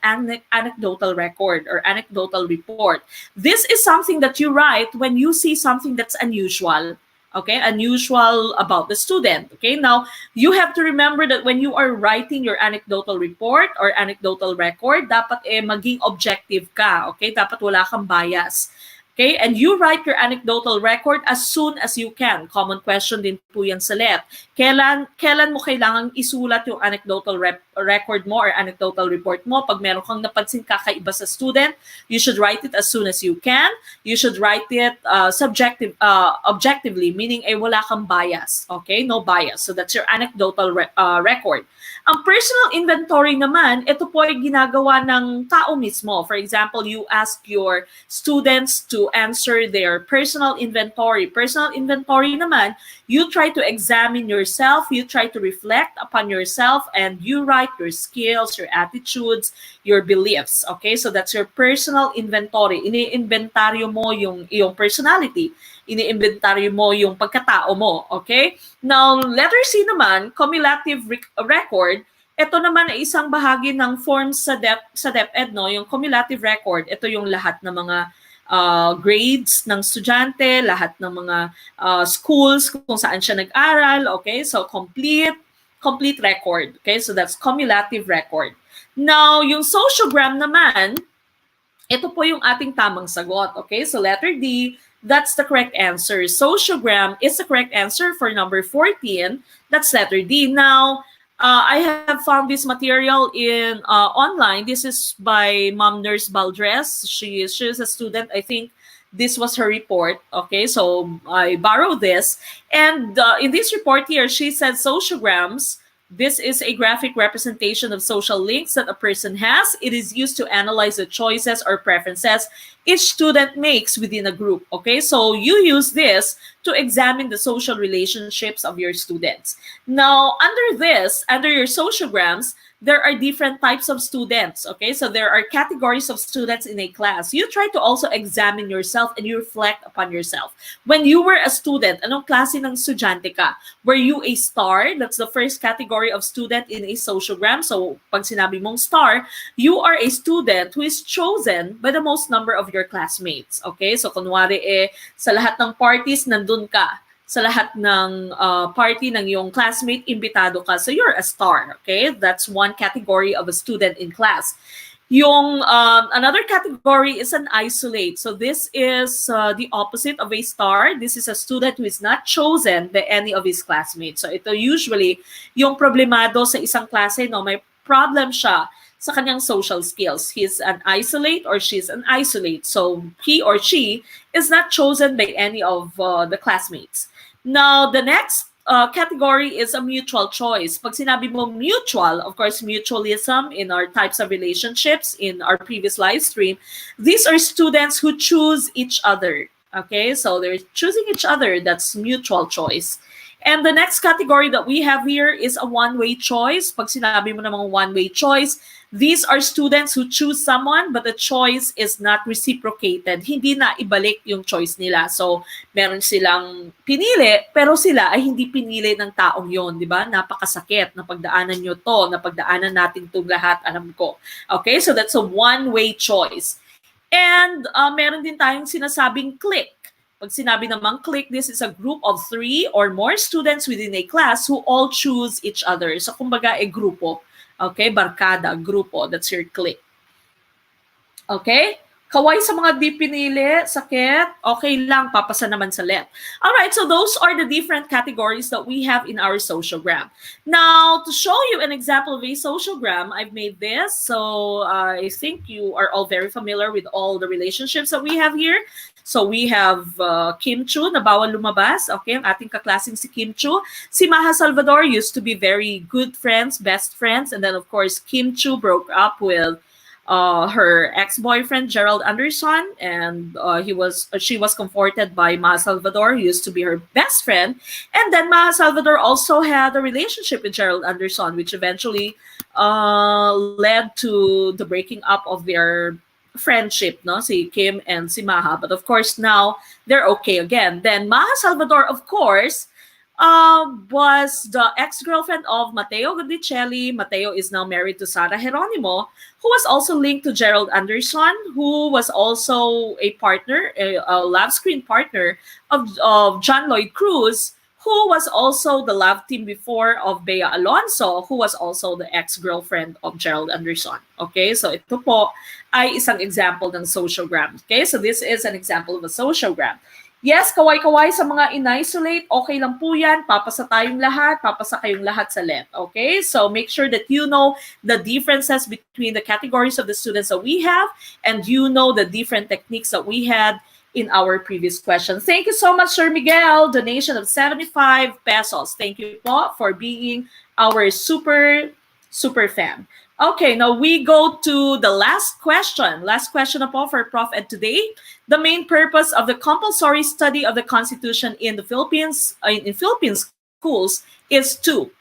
anecdotal record or anecdotal report. This is something that you write when you see something that's unusual. Okay, unusual about the student. Okay, now you have to remember that when you are writing your anecdotal report or anecdotal record, dapat maging objective ka. Okay, dapat wala kang bias. Okay, and you write your anecdotal record as soon as you can. Common question din po yan sa LET. Kailan mo kailangang isulat yung anecdotal record mo or anecdotal report mo? Pag meron kang napansin kakaiba sa student, you should write it as soon as you can. You should write it objectively, meaning wala kang bias. Okay, no bias. So that's your anecdotal record. Ang personal inventory naman, ito po ay ginagawa ng tao mismo. For example, you ask your students to answer their personal inventory. Personal inventory naman, you try to examine yourself, you try to reflect upon yourself, and you write your skills, your attitudes, your beliefs. Okay, so that's your personal inventory. Ini-inventaryo mo yung iyong personality. Ini-inventaryo mo yung pagkatao mo. Okay? Now, letter C naman, cumulative record. Ito naman ay isang bahagi ng forms sa DepEd, no? Yung cumulative record, ito yung lahat ng mga grades ng estudyante, lahat ng mga schools kung saan siya nag-aral. Okay? So, complete record. Okay? So, that's cumulative record. Now, yung sociogram naman, ito po yung ating tamang sagot. Okay? So, letter D, that's the correct answer. Sociogram is the correct answer for number 14. That's letter D. Now, I have found this material in online. This is by Ma'am Nurse Baldres. She is a student. I think this was her report. Okay, so I borrowed this. And in this report here, she said sociograms. This is a graphic representation of social links that a person has. It is used to analyze the choices or preferences each student makes within a group. Okay, so you use this to examine the social relationships of your students. Now, under your sociograms, there are different types of students. Okay, so there are categories of students in a class. You try to also examine yourself and you reflect upon yourself. When you were a student, anong klase ng estudyante ka? Were you a star? That's the first category of student in a sociogram. So, pag sinabi mong star, you are a student who is chosen by the most number of your classmates. Okay, so kunwari sa lahat ng parties, nandun ka. Sa lahat ng party ng yung classmate, imbitado ka. So you're a star, okay? That's one category of a student in class. Yung another category is an isolate. So this is the opposite of a star. This is a student who is not chosen by any of his classmates. So ito usually yung problemado sa isang klase, no? May problem siya sa kanyang social skills. He's an isolate or she's an isolate. So he or she is not chosen by any of the classmates. Now, the next category is a mutual choice. Pag sinabi mo mutual, of course, mutualism in our types of relationships in our previous live stream, these are students who choose each other. Okay, so they're choosing each other. That's mutual choice. And the next category that we have here is a one-way choice. Pag sinabi mo namang one-way choice, these are students who choose someone but the choice is not reciprocated. Hindi na ibalik yung choice nila. So, meron silang pinili, pero sila ay hindi pinili ng taong yon, di ba? Napakasakit. Napagdaanan nyo to. Napagdaanan natin itong lahat, alam ko. Okay, so that's a one-way choice. And meron din tayong sinasabing click. Pag sinabi namang clique, this is a group of 3 or more students within a class who all choose each other. So, kumbaga, grupo. Okay? Barkada, grupo. That's your clique. Okay? Kaway sa mga di pinili, sakit, okay lang, papasa naman sa LET. Alright, so those are the different categories that we have in our sociogram. Now, to show you an example of a sociogram, I've made this. So, I think you are all very familiar with all the relationships that we have here. So, we have Kim Chu na bawal lumabas. Okay, ang ating kaklaseng si Kim Chu. Si Maha Salvador used to be very good friends, best friends. And then, of course, Kim Chu broke up with her ex-boyfriend Gerald Anderson, and she was comforted by Maha Salvador, who used to be her best friend. And then Maha Salvador also had a relationship with Gerald Anderson, which eventually led to the breaking up of their friendship, no, si Kim and si Maha. But of course now they're okay again. Then Maha Salvador, of course, was the ex-girlfriend of Mateo Godicelli. Mateo is now married to Sara Geronimo, who was also linked to Gerald Anderson, who was also a partner, a love screen partner of John Lloyd Cruz, who was also the love team before of Bea Alonso, who was also the ex-girlfriend of Gerald Anderson. Okay, so ito po ay isang example ng sociogram. Okay, so this is an example of a sociogram. Yes, kaway-kaway sa mga in-isolate, okay lang po yan. Papasa tayong lahat, papasa kayong lahat sa LET. Okay? So make sure that you know the differences between the categories of the students that we have, and you know the different techniques that we had in our previous question. Thank you so much, Sir Miguel. Donation of 75 pesos. Thank you po for being our super fan. Okay, now we go to the last question. Last question na po for ProfEd today. The main purpose of the compulsory study of the Constitution in the Philippines, in Philippine schools, is to: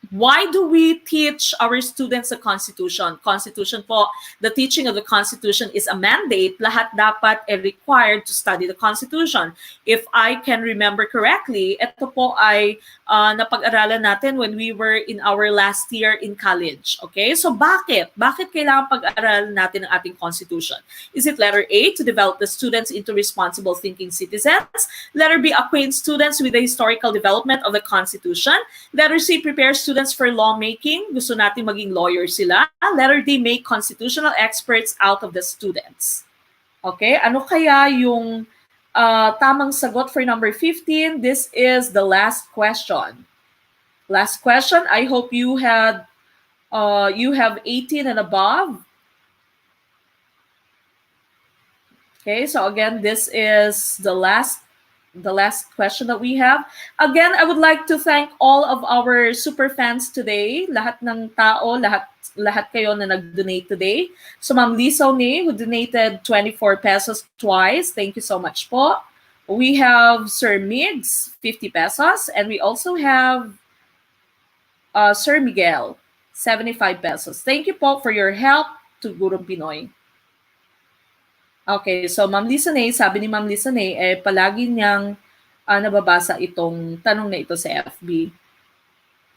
why do we teach our students the Constitution? Constitution po, the teaching of the Constitution is a mandate. Lahat dapat required to study the Constitution. If I can remember correctly, ito po ay napag-aralan natin when we were in our last year in college. Okay? So bakit? Bakit kailangan pag-aralan natin ang ating Constitution? Is it letter A, to develop the students into responsible thinking citizens? Letter B, acquaint students with the historical development of the Constitution? Letter C, prepare students for lawmaking. Gusto natin maging lawyers sila. Letter D, make constitutional experts out of the students. Okay, ano kaya yung tamang sagot for number 15? This is the last question. Last question. I hope you have 18 and above. Okay, so again, this is the last question that we have. Again, I would like to thank all of our super fans today. Lahat ng tao, lahat kayo na nag-donate today. So Ma'am Lisa O'Neill, who donated 24 pesos twice. Thank you so much po. We have Sir Migs, 50 pesos. And we also have Sir Miguel, 75 pesos. Thank you po for your help to Gurong Pinoy. Okay, so Ma'am Lisa Nay, sabi ni Ma'am Lisa Nay, palagi niyang nababasa itong tanong na ito sa FB.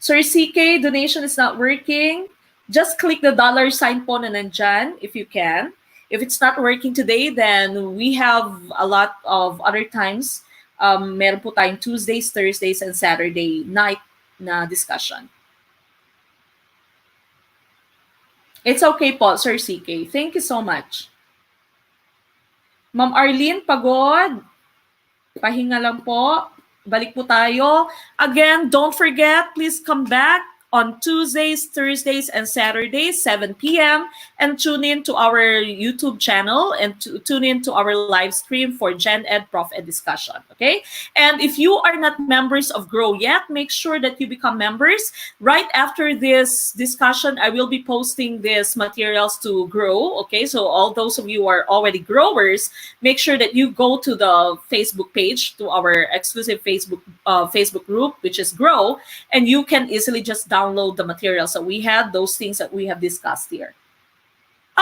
Sir CK, donation is not working. Just click the $sign po na nandyan if you can. If it's not working today, then we have a lot of other times. Meron po tayong Tuesdays, Thursdays, and Saturday night na discussion. It's okay po, Sir CK. Thank you so much. Ma'am Arlene, pagod. Pahinga lang po. Balik po tayo. Again, don't forget, please come back on Tuesdays, Thursdays, and Saturdays, 7 p.m. And tune in to our YouTube channel and tune in to our live stream for GenEd ProfEd discussion, okay? And if you are not members of Grow yet, make sure that you become members. Right after this discussion, I will be posting these materials to Grow, okay? So all those of you who are already growers, make sure that you go to the Facebook page, to our exclusive Facebook group, which is Grow, and you can easily just download the materials that we had, those things that we have discussed here.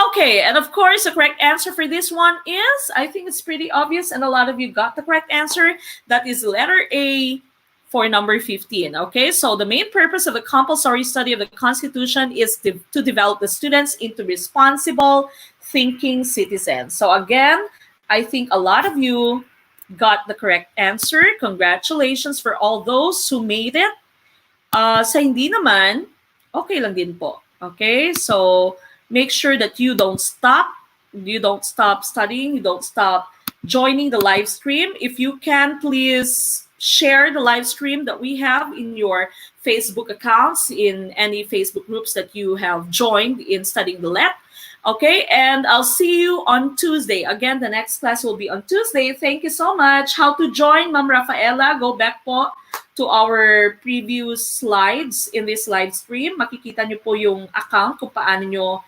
Okay, and of course, the correct answer for this one is, I think it's pretty obvious, and a lot of you got the correct answer. That is letter A for number 15. Okay, so the main purpose of the compulsory study of the Constitution is to develop the students into responsible thinking citizens. So again, I think a lot of you got the correct answer. Congratulations for all those who made it. Sa hindi naman, okay lang din po. Okay? So, make sure that you don't stop. You don't stop studying. You don't stop joining the live stream. If you can, please share the live stream that we have in your Facebook accounts, in any Facebook groups that you have joined in studying the LET. Okay, and I'll see you on Tuesday. Again, the next class will be on Tuesday. Thank you so much. How to join, Ma'am Rafaela? Go back po to our previous slides in this live stream. Makikita nyo po yung account kung paano nyo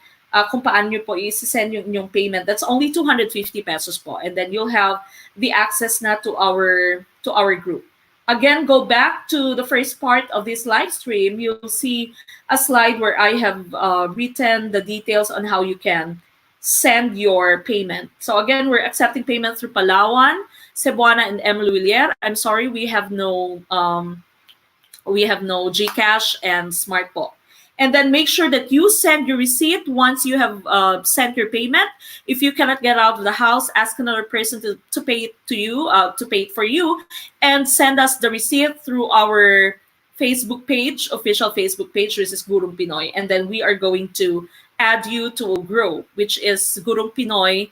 kung paano nyo po i-send yung inyong payment. That's only 250 pesos po. And then you'll have the access na to our group. Again, go back to the first part of this live stream. You'll see a slide where I have written the details on how you can send your payment. So again, we're accepting payment through Palawan, Cebuana, and Emily Villar. I'm sorry, we have no GCash and Smart po. And then make sure that you send your receipt once you have sent your payment. If you cannot get out of the house, ask another person to pay it to you, to pay it for you, and send us the receipt through our Facebook page, official Facebook page, which is Gurong Pinoy. And then we are going to add you to Grow, which is Gurong Pinoy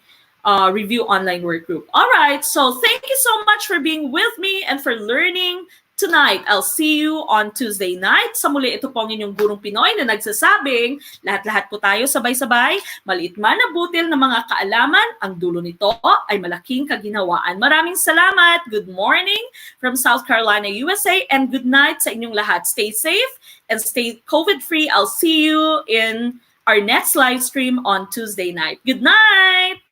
Review Online Work Group. All right, so thank you so much for being with me and for learning tonight. I'll see you on Tuesday night. Sa muli, ito po ang inyong Gurong Pinoy na nagsasabing, lahat-lahat po tayo sabay-sabay, maliit man na butil ng mga kaalaman, ang dulo nito ay malaking kaginhawaan. Maraming salamat. Good morning from South Carolina, USA, and good night sa inyong lahat. Stay safe and stay COVID-free. I'll see you in our next live stream on Tuesday night. Good night!